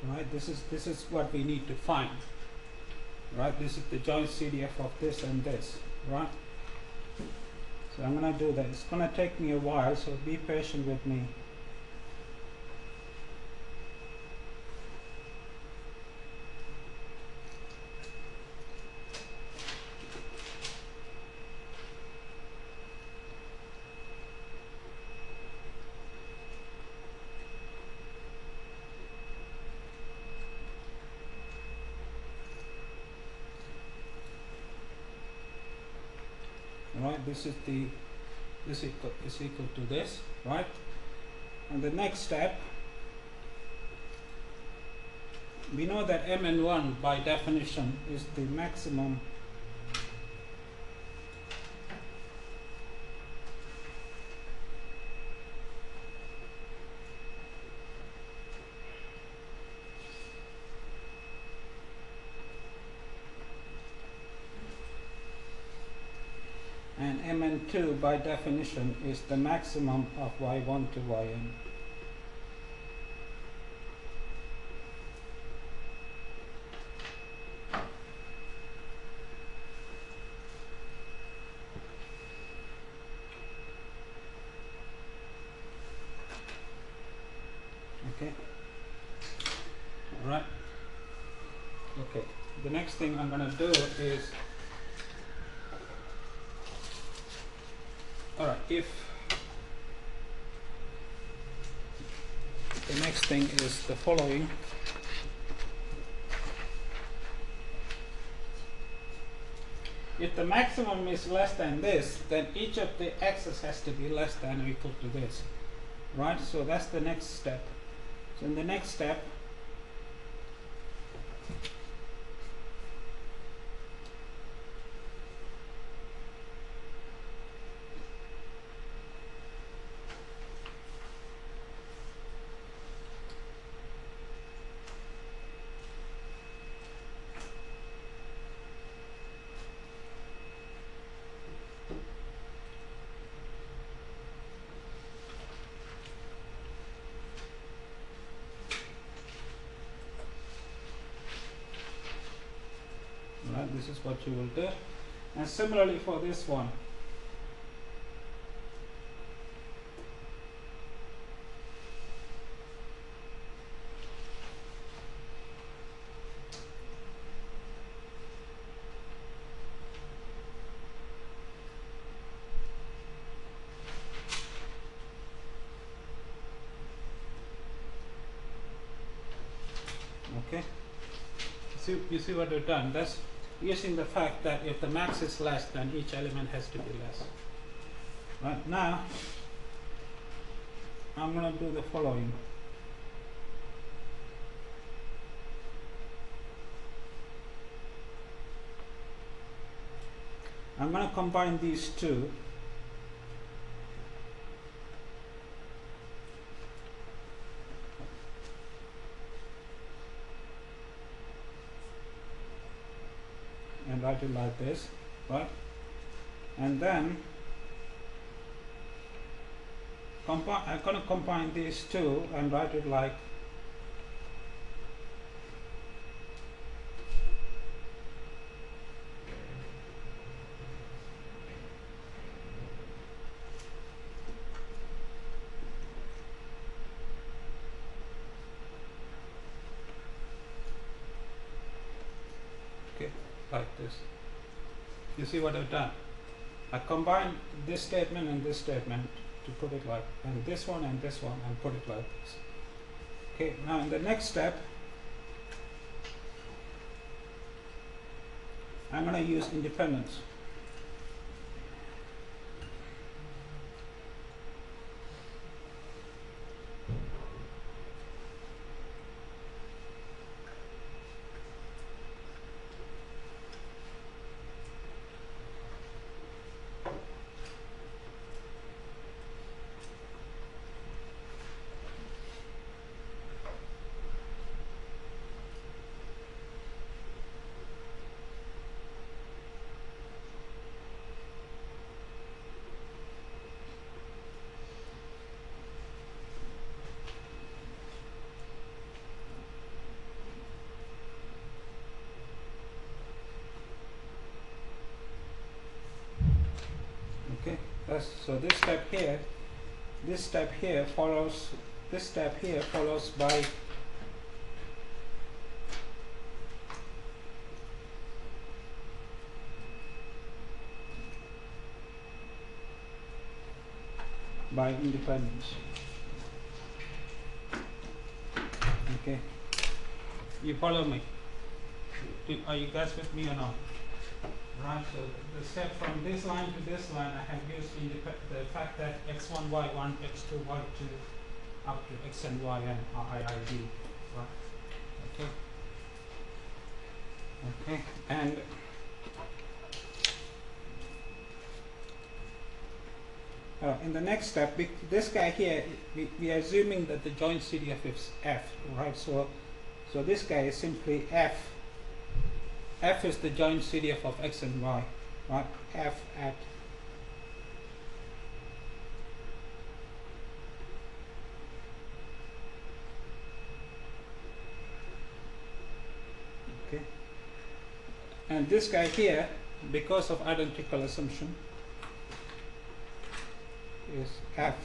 Right, this is what we need to find. Right, this is the joint CDF of this and this. Right. So I'm going to do that. It's going to take me a while, so be patient with me. Right, this is equal to this, right? And the next step, we know that Mn1 by definition is the maximum and Mn2 by definition is the maximum of y1 to yn. Okay. All right. Okay. the next thing I'm going to do is, alright, if the next thing is the following. If the maximum is less than this, then each of the x's has to be less than or equal to this, right? So that's the next step. So in the next step, right, this is what you will do. And similarly for this one. Okay, you see what we've done? That's using the fact that if the max is less, then each element has to be less. Right, now I'm going to do the following. I'm going to combine these two. And write it like this, right? And then I'm going to combine these two and write it like like this. You see what I've done? I combined this statement and this statement to put it like, and this one and this one, and put it like this. Okay, now in the next step, I'm going to use independence. Okay, so this step here follows by independence. Okay, you follow me? Are you guys with me or not? Right, so the step from this line to this line, I have used the fact that x1, y1, x2, y2, up to x and y and iid. Right. Okay, and in the next step, this guy here, we are assuming that the joint CDF is f, right? So this guy is simply f. F is the joint CDF of x and y, right? F at okay, and this guy here, because of identical assumption, is f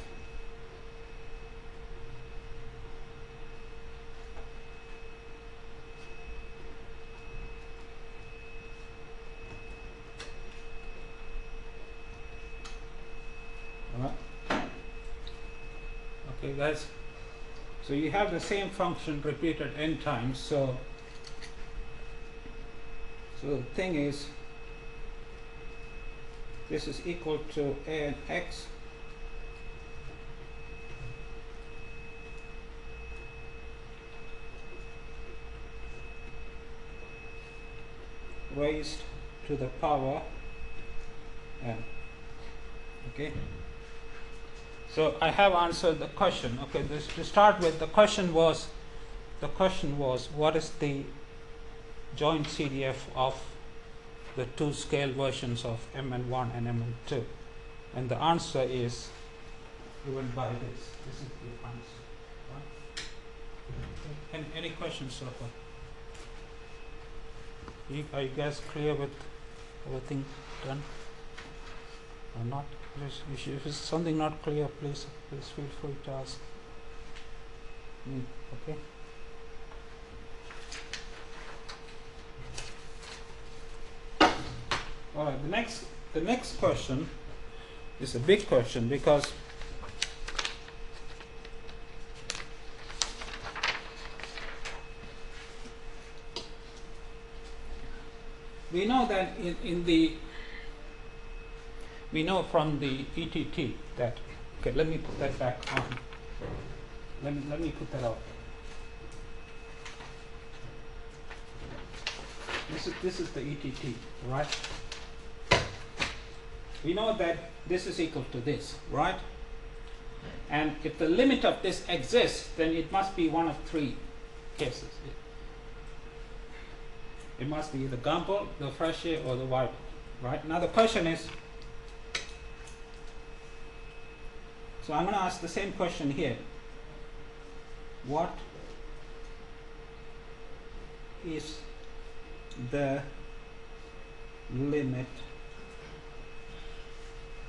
that's so you have the same function repeated n times. So the thing is, this is equal to a n x raised to the power n. Okay. So I have answered the question. Okay, this to start with, the question was what is the joint CDF of the two scale versions of Mn1 and Mn2, and the answer is given by this. This is the answer. Right? Any questions so far? Are you guys clear with everything done or not? If it's something not clear, please feel free to ask me. Okay. All right. The next question is a big question, because we know that we know from the ETT that, okay, let me put that back on. Let me put that out. This is the ETT, right? We know that this is equal to this, right? And if the limit of this exists, then it must be one of three cases. It must be the Gumbel, the Frechet, or the Weibull, right? Now the question is, so I'm going to ask the same question here. What is the limit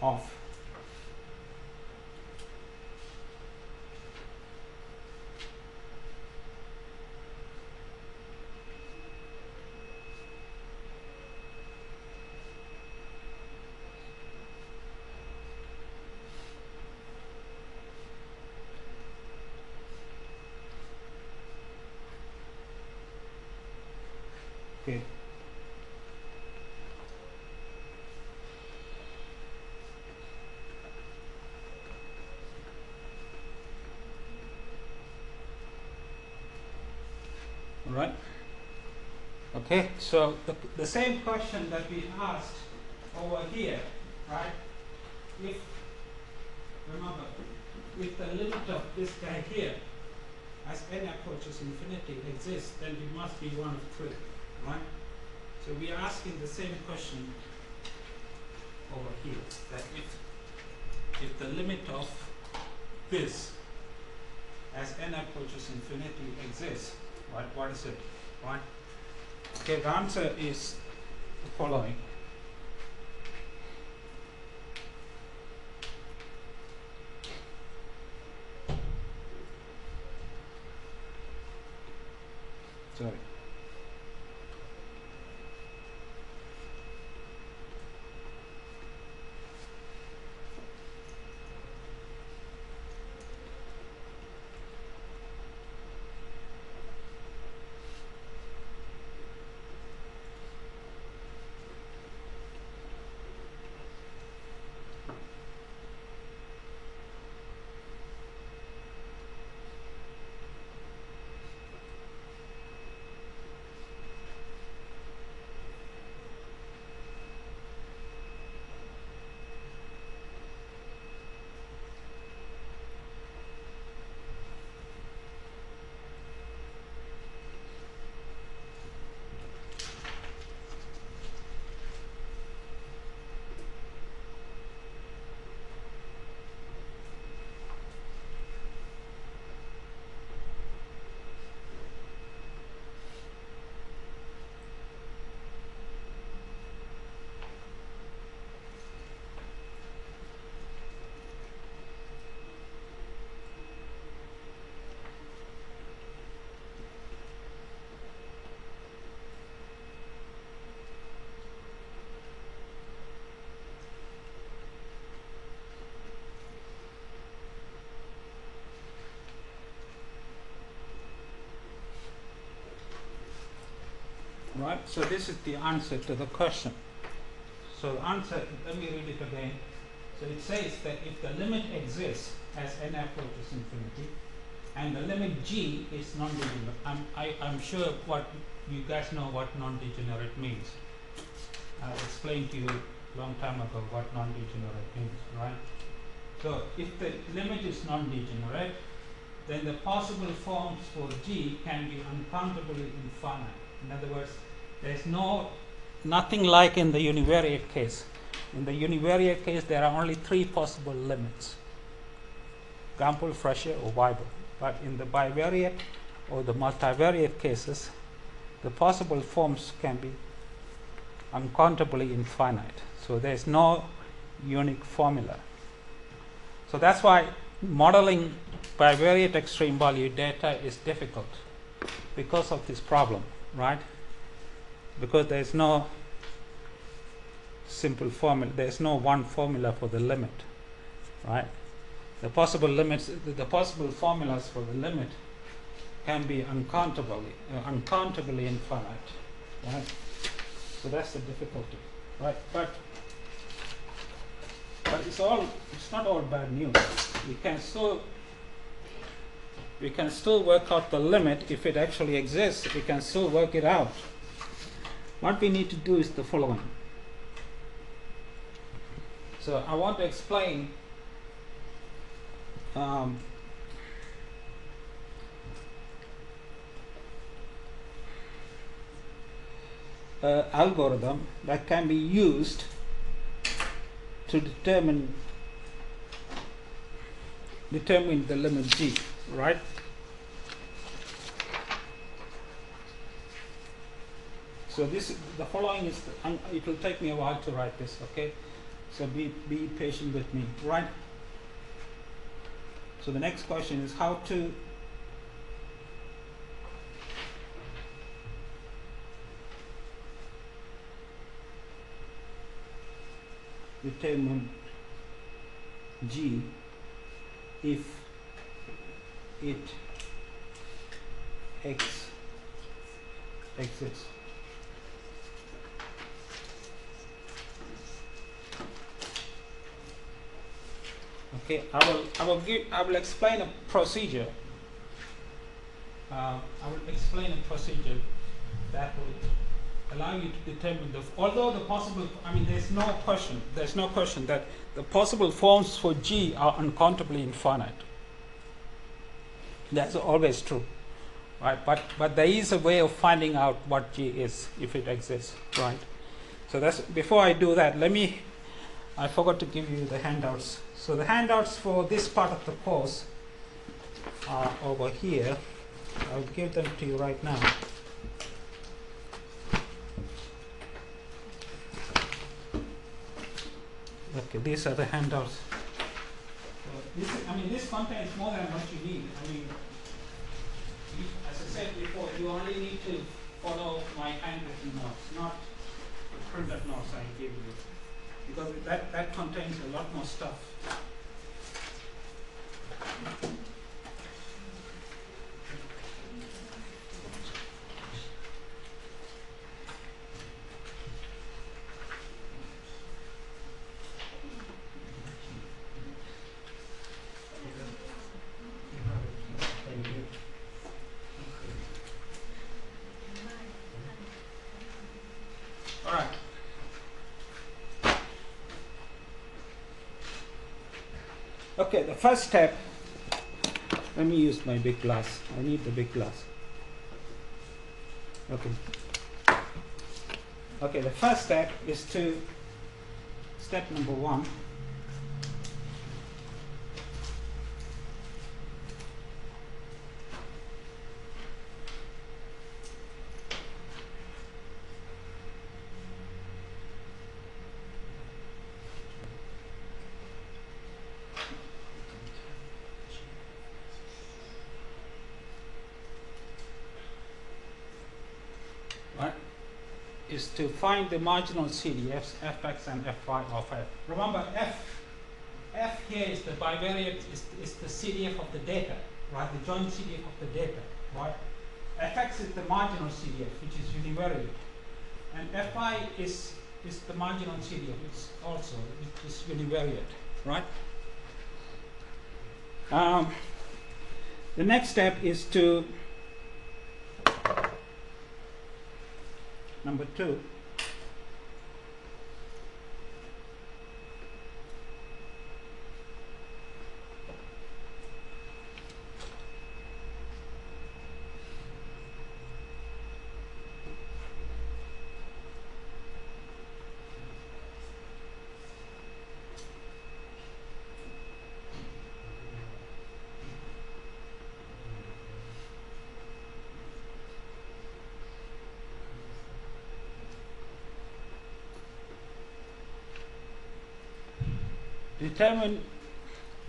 of okay. All right. Okay, so the same question that we asked over here, right? Remember, if the limit of this guy here as n approaches infinity exists, then it must be one of three, right? So we are asking the same question over here, that if the limit of this as n approaches infinity exists, right, what is it, right? Okay, the answer is the following. Sorry. right? So this is the answer to the question. So the answer, let me read it again. So it says that if the limit exists as n approaches infinity, and the limit g is non-degenerate, I'm sure what you guys know what non-degenerate means. I explained to you a long time ago what non-degenerate means, right? So if the limit is non-degenerate, then the possible forms for g can be uncountably infinite. In other words, there's nothing like in the univariate case. In the univariate case, there are only 3 possible limits: Gampel, Fresher, or Weibull. But in the bivariate or the multivariate cases, the possible forms can be uncountably infinite. So there's no unique formula. So that's why modeling bivariate extreme value data is difficult because of this problem, right? Because there's no simple formula, there's no one formula for the limit, right? The possible limits, the possible formulas for the limit can be uncountably infinite, right? So that's the difficulty, right? But it's not all bad news. We can still work out the limit. If it actually exists, we can still work it out. What we need to do is the following. So I want to explain algorithm that can be used to determine the limit g, right? So the following is it will take me a while to write this, okay? So be patient with me, right? So the next question is how to determine g if it exists. Okay, I will explain a procedure. I will explain a procedure that will allow you to determine although the possible, there's no question that the possible forms for G are uncountably infinite. That's always true, right? But there is a way of finding out what G is if it exists, right? So before I do that, I forgot to give you the handouts. So the handouts for this part of the course are over here. I'll give them to you right now. Okay, these are the handouts. This contains more than what you need. As I said before, you only need to follow my handwritten notes, not the printed notes I gave you, because that contains a lot more stuff. All right. Okay, the first step, let me use my big glass. I need the big glass. Okay, the first step is step number 1. Is to find the marginal CDFs fx and fy of f. Remember, f here is the bivariate, is the CDF of the data, right? The joint CDF of the data, right? fx is the marginal CDF, which is univariate, and fi is the marginal CDF, which is univariate, right? The next step is to number 2.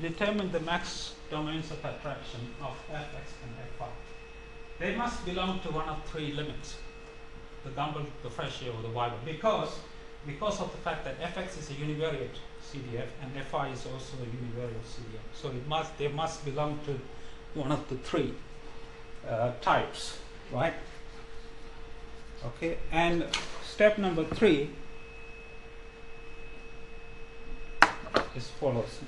Determine the max domains of attraction of fx and fy. They must belong to one of 3 limits: the Gumbel, the Frechet, or the Weiber, because of the fact that fx is a univariate CDF and fy is also a univariate CDF. So they must belong to one of the 3 types, right? Okay, and step number 3 is follows.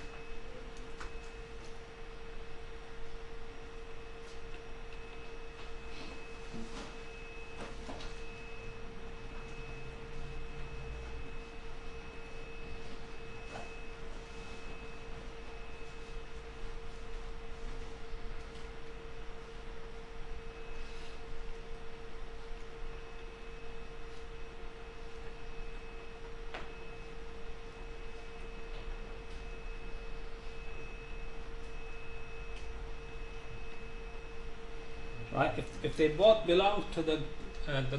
Right? If they both belong to the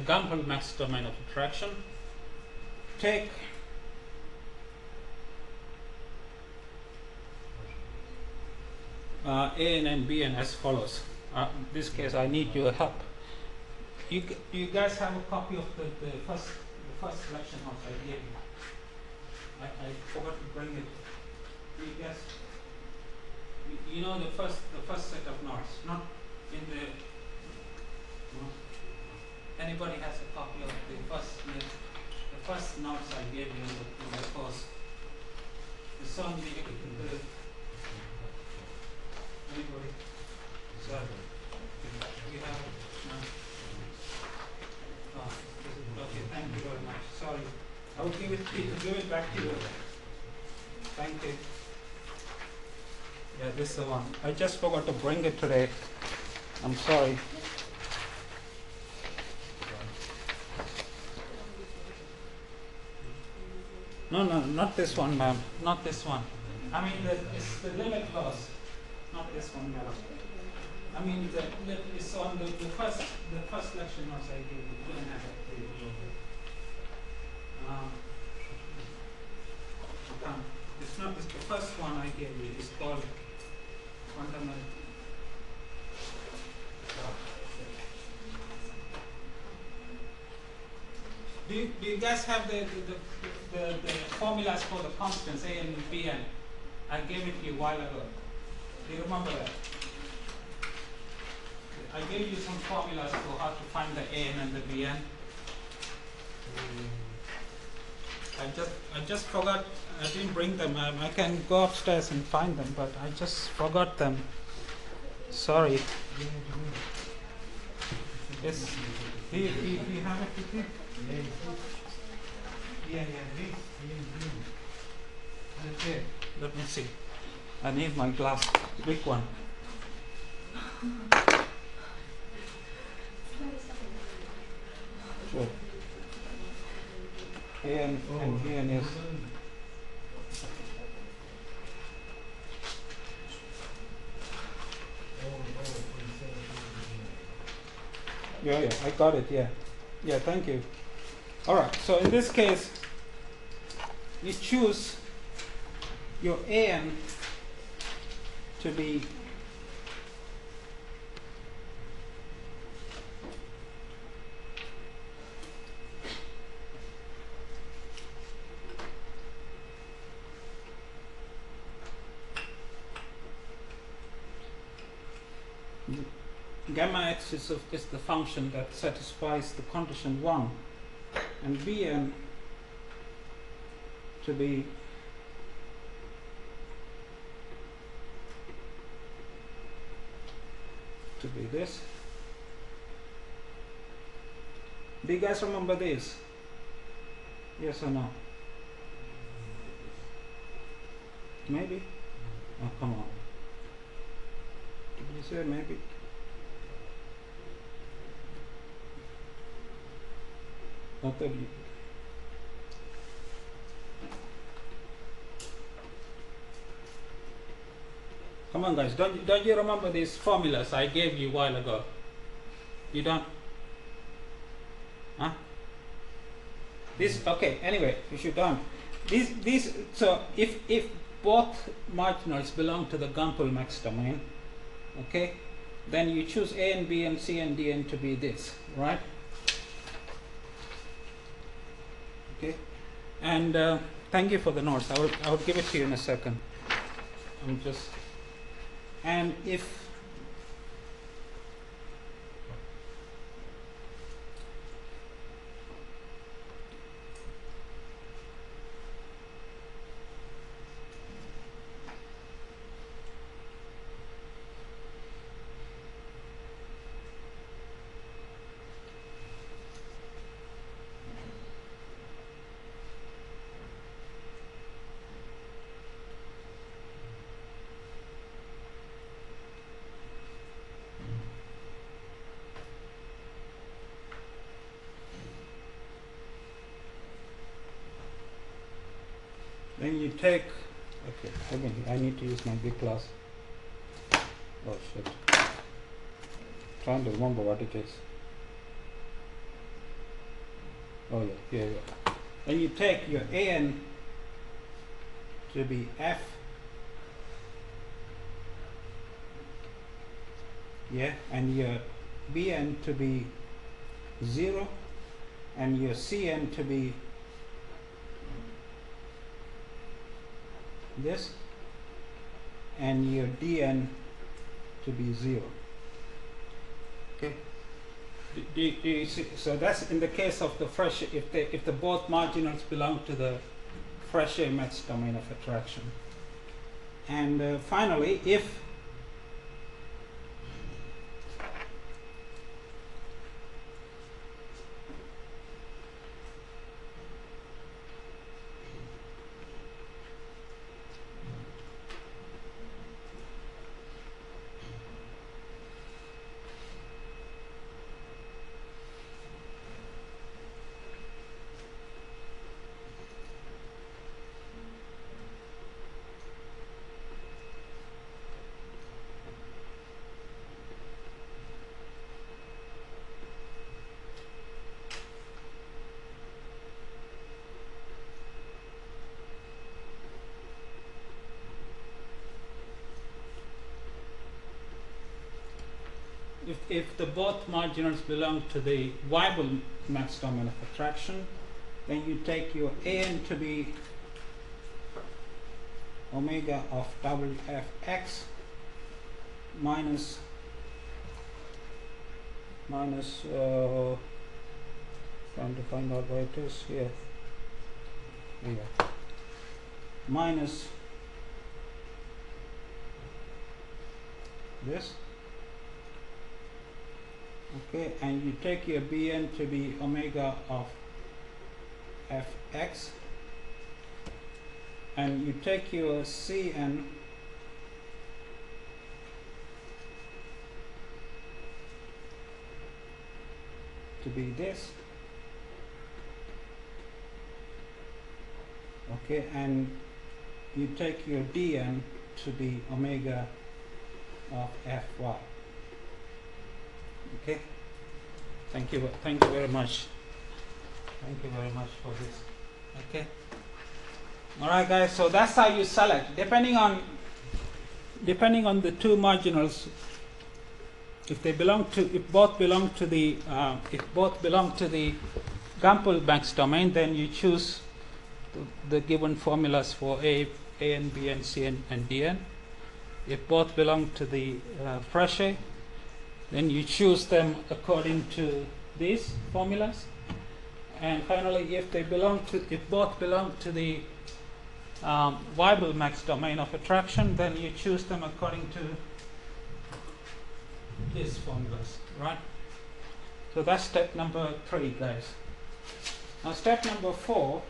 Gumbel max domain of attraction, take A and B and as follows. In this case, I need your help. You guys have a copy of the first selection notes I gave you. I forgot to bring it. You guys, you know the first set of notes, not in the. No. Anybody has a copy of the first notes I gave you in the course? It's on the anybody? Sorry. You have it? No. Oh, okay, thank you very much. Sorry. I will give it back to you. Thank you. Yeah, this is the one. I just forgot to bring it today. I'm sorry. No, not this one, ma'am. Not this one. I mean, it's the limit clause. Not this one, ma'am. I mean, it's on the first lecture notes I gave you. You don't have it. It's not. It's the first one I gave you. It's called fundamental. Do you guys have the formulas for the constants A and B n? I gave it to you a while ago. Do you remember that? I gave you some formulas for how to find the A n and the B n. I just forgot. I didn't bring them. I can go upstairs and find them, but I just forgot them. Sorry. Yes. Do you have it with you? Yeah. Okay. Let me see. I need my glass, big one. Sure. And yes. Yeah, I got it. Yeah. Thank you. All right. So in this case, you choose your an to be gamma x is the function that satisfies the condition 1, and Bn to be this. Do you guys remember this? Yes or no? Maybe? Oh, come on. Did you say maybe? I thought you. Come on, guys. Don't you remember these formulas I gave you a while ago? You don't? Huh? This okay. Anyway, if you don't, these. So if both marginals belong to the Gumpel max domain, okay, then you choose A and B and C and D n to be this, right? Okay, and thank you for the notes. I will give it to you in a second. And if then you take, okay, again, I need to use my big glass. Oh shit. Trying to remember what it is. Oh yeah, here you go. Then you take your An to be F, yeah, and your Bn to be 0, and your Cn to be this, and your Dn to be 0. Okay. Do you see? So that's in the case of the Frechet, if the both marginals belong to the Frechet max domain of attraction. And finally, if if the both marginals belong to the Weibull max domain of attraction, then you take your An to be omega of WFX minus trying to find out where it is here. Minus this. Okay, and you take your Bn to be omega of Fx, and you take your Cn to be this. Okay, and you take your Dn to be omega of Fy. Okay, thank you very much. Thank you very much for this. Okay, all right, guys. So that's how you select, depending on the two marginals. If both belong to the Gumpel max domain, then you choose the given formulas for A and B and C and Dn. If both belong to the Frechet, then you choose them according to these formulas. And finally, if both belong to the viable max domain of attraction, then you choose them according to these formulas, right? So that's step number 3, guys. Now step number 4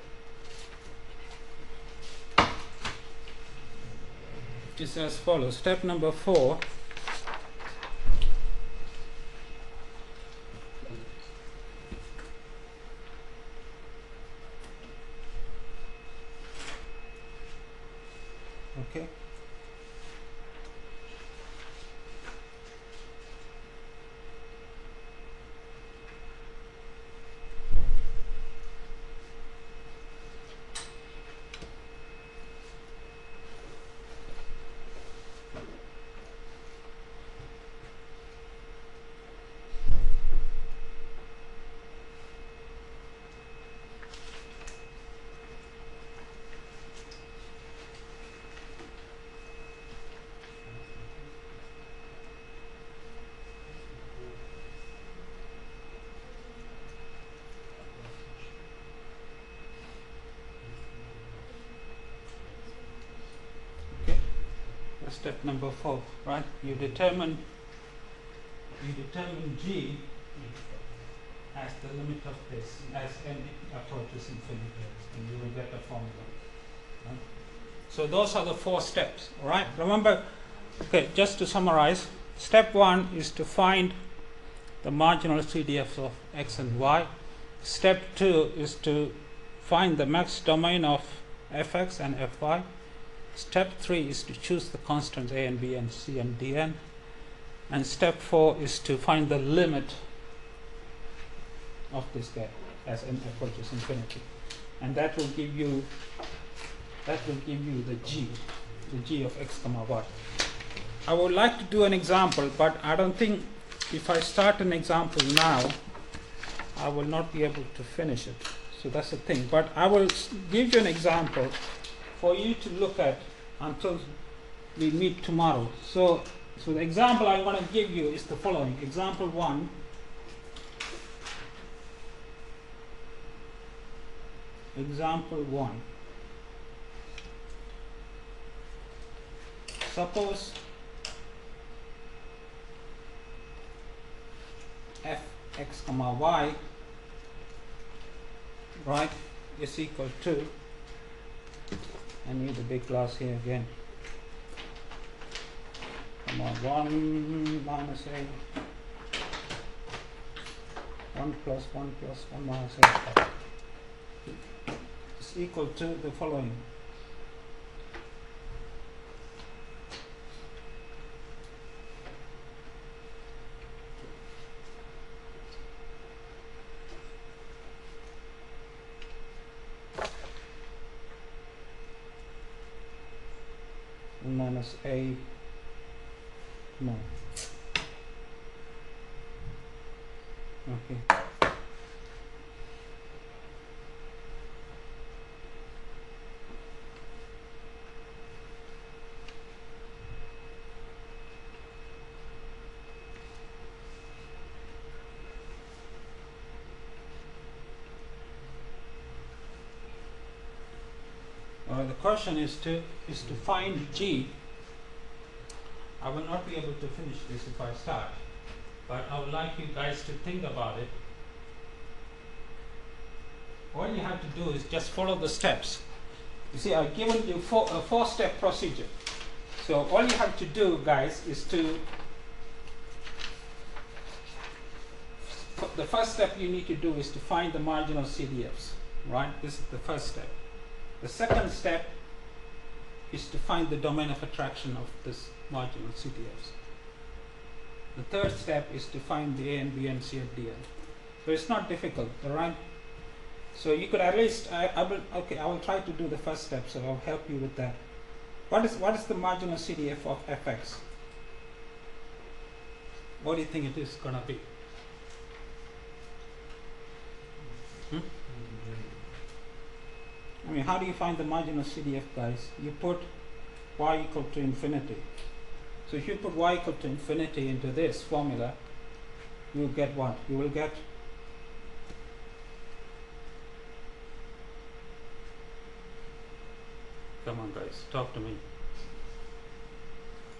is as follows. Step number 4 okay. Step number 4, right? You determine G as the limit of this as n approaches infinity, and you will get a formula. Right? So those are the 4 steps, right? Remember, okay, just to summarize, step 1 is to find the marginal CDFs of x and y. Step 2 is to find the max domain of fx and fy. Step 3 is to choose the constants a and b and c and dn. And step 4 is to find the limit of this guy as n approaches infinity. And that will give you the g of x comma y. I would like to do an example, but I don't think if I start an example now, I will not be able to finish it. So that's the thing. But I will give you an example for you to look at until we meet tomorrow. So the example I want to give you is the following. Example 1. Example 1. Suppose fx comma y, right, is equal to, I need a big glass here again, 1 minus a, 1 plus 1 plus 1 minus a is equal to the following. Minus a, no, okay. The question is to find G. I will not be able to finish this if I start, but I would like you guys to think about it. All you have to do is just follow the steps. You see, I've given you a 4-step procedure. So all you have to do, guys, is to, the first step you need to do is to find the marginal CDFs, right? This is the first step. The second step is to find the domain of attraction of this marginal CDFs. The third step is to find the a and b and c and dn. So it's not difficult, all right? So you could at least, I will try to do the first step, so I'll help you with that. What is the marginal CDF of fx? What do you think it is going to be? I mean, how do you find the marginal CDF, guys? You put y equal to infinity. So if you put y equal to infinity into this formula, you get what? You will get come on guys, talk to me.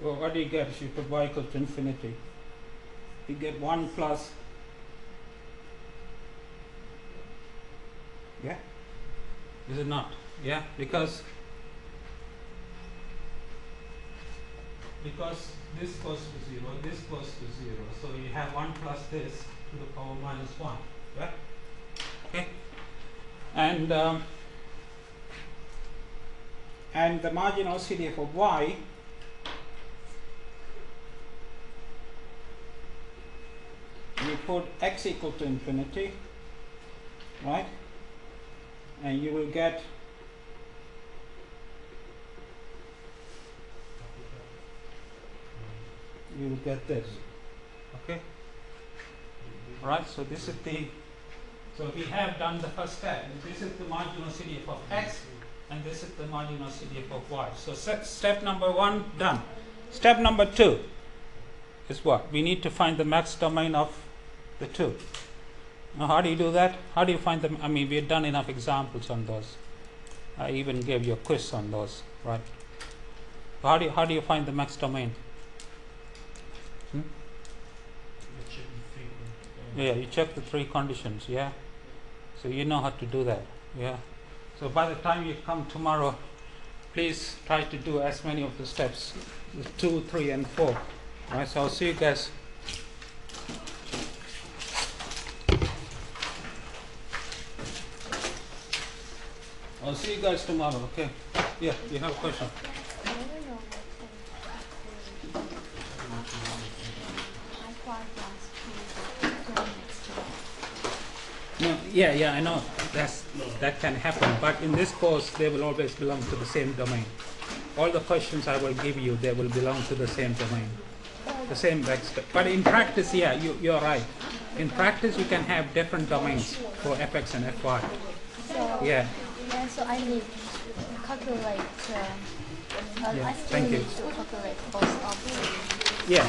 Well, what do you get if you put y equal to infinity? You get 1 plus, yeah? Is it not? Yeah, because this goes to 0, this goes to 0, so you have 1 plus this to the power minus 1, yeah? Okay? And the marginal CDF of y you put x equal to infinity, right? And you will get this, okay? Right, so this is so we have done the first step. This is the marginal CDF of x, and this is the marginal CDF of y. So step number 1 done. Step number 2 is what? We need to find the max domain of the 2. Now how do you do that? How do you find them? I mean, we have done enough examples on those. I even gave you a quiz on those, right? How do you find the max domain? Yeah, you check the 3 conditions, yeah? So you know how to do that, yeah? So by the time you come tomorrow, please try to do as many of the steps, the 2, 3, and 4. Alright, so I'll see you guys. I'll see you guys tomorrow, okay? Yeah, you have a question? No, yeah, I know that can happen, but in this course they will always belong to the same domain. All the questions I will give you, they will belong to the same domain, the same vector. But in practice, yeah, you're right. In practice, you can have different domains for fx and fy. So, yeah. So I need to calculate. Yeah, I still thank you. need to calculate both of Yeah.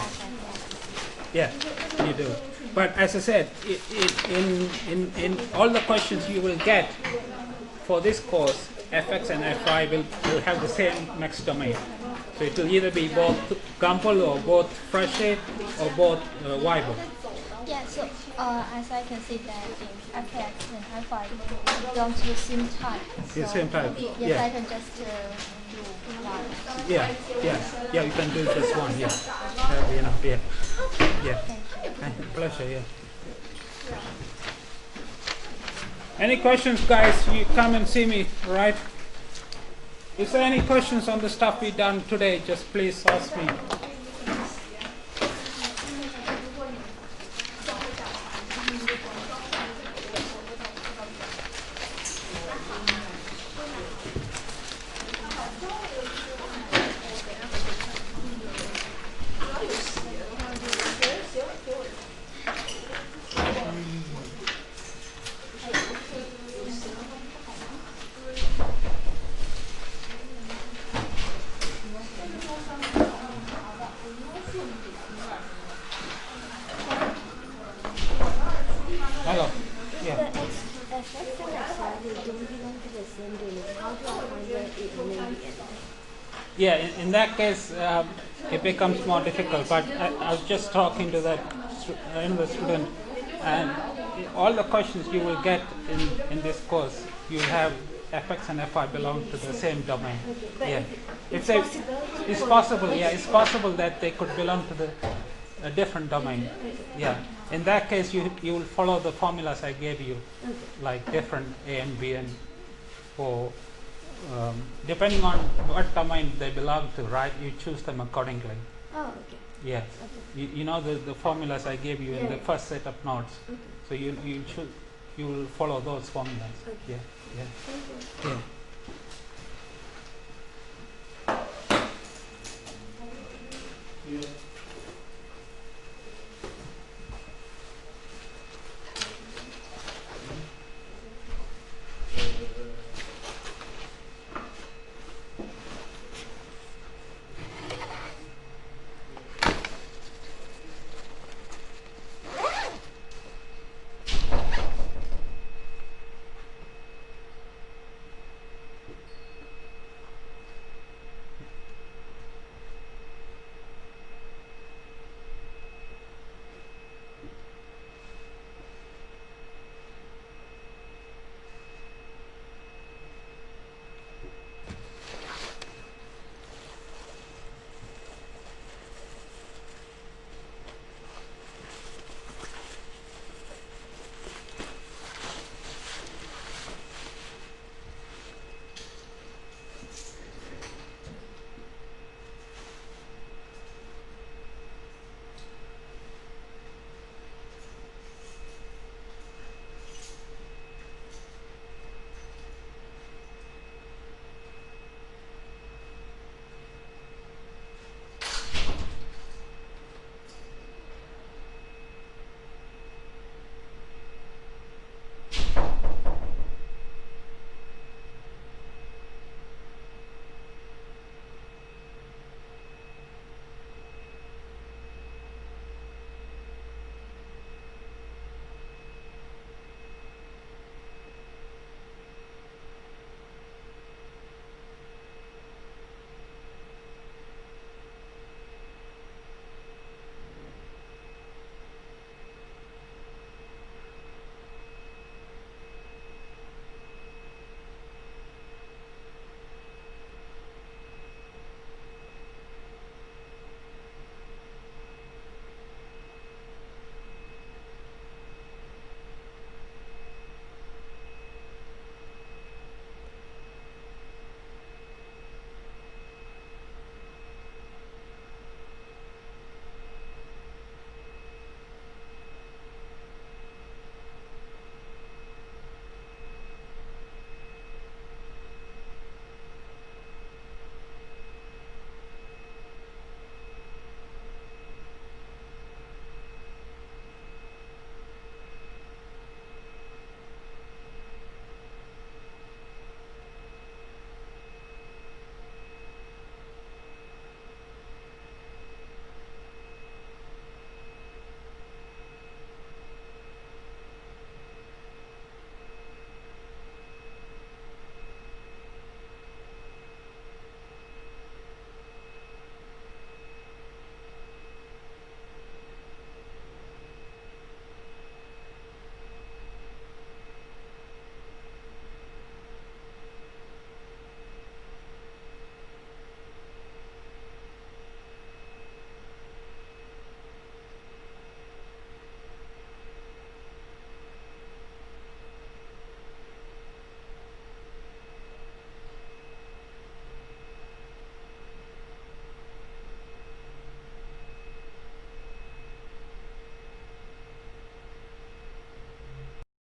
Yeah, you do. But as I said, in all the questions you will get for this course, fx and fy will have the same max domain. So it will either be both Gumbel or both Frechet or both Weibull. Yeah, so as I can see that in fx and fy belong to the same type. So The same type. yes, Yeah. I can just do one. Yeah, you can do just one, yeah. That'll be enough, yeah. Yeah. Thank you. Pleasure, yeah. Any questions, guys? You come and see me, right? Is there any questions on the stuff we done today? Just please ask me. Hello. Yeah. The fx and fy they don't belong to the same domain. How do I find where it may be at? Yeah, in that case, it becomes more difficult. But I was just talking to that the student, and all the questions you will get in this course, you have fx and fy belong to the same domain. But Yeah, it's it's possible. Yeah, it's possible that they could belong to a different domain. Yeah, in that case, you will follow the formulas I gave you, like different a and b and for. Depending on what domain they belong to, right? You choose them accordingly. Oh, okay. Yeah. Okay. You know the formulas I gave you in the Yeah. first set of notes. Okay. So you will follow those formulas. Okay. Yeah. Thank you. Yeah.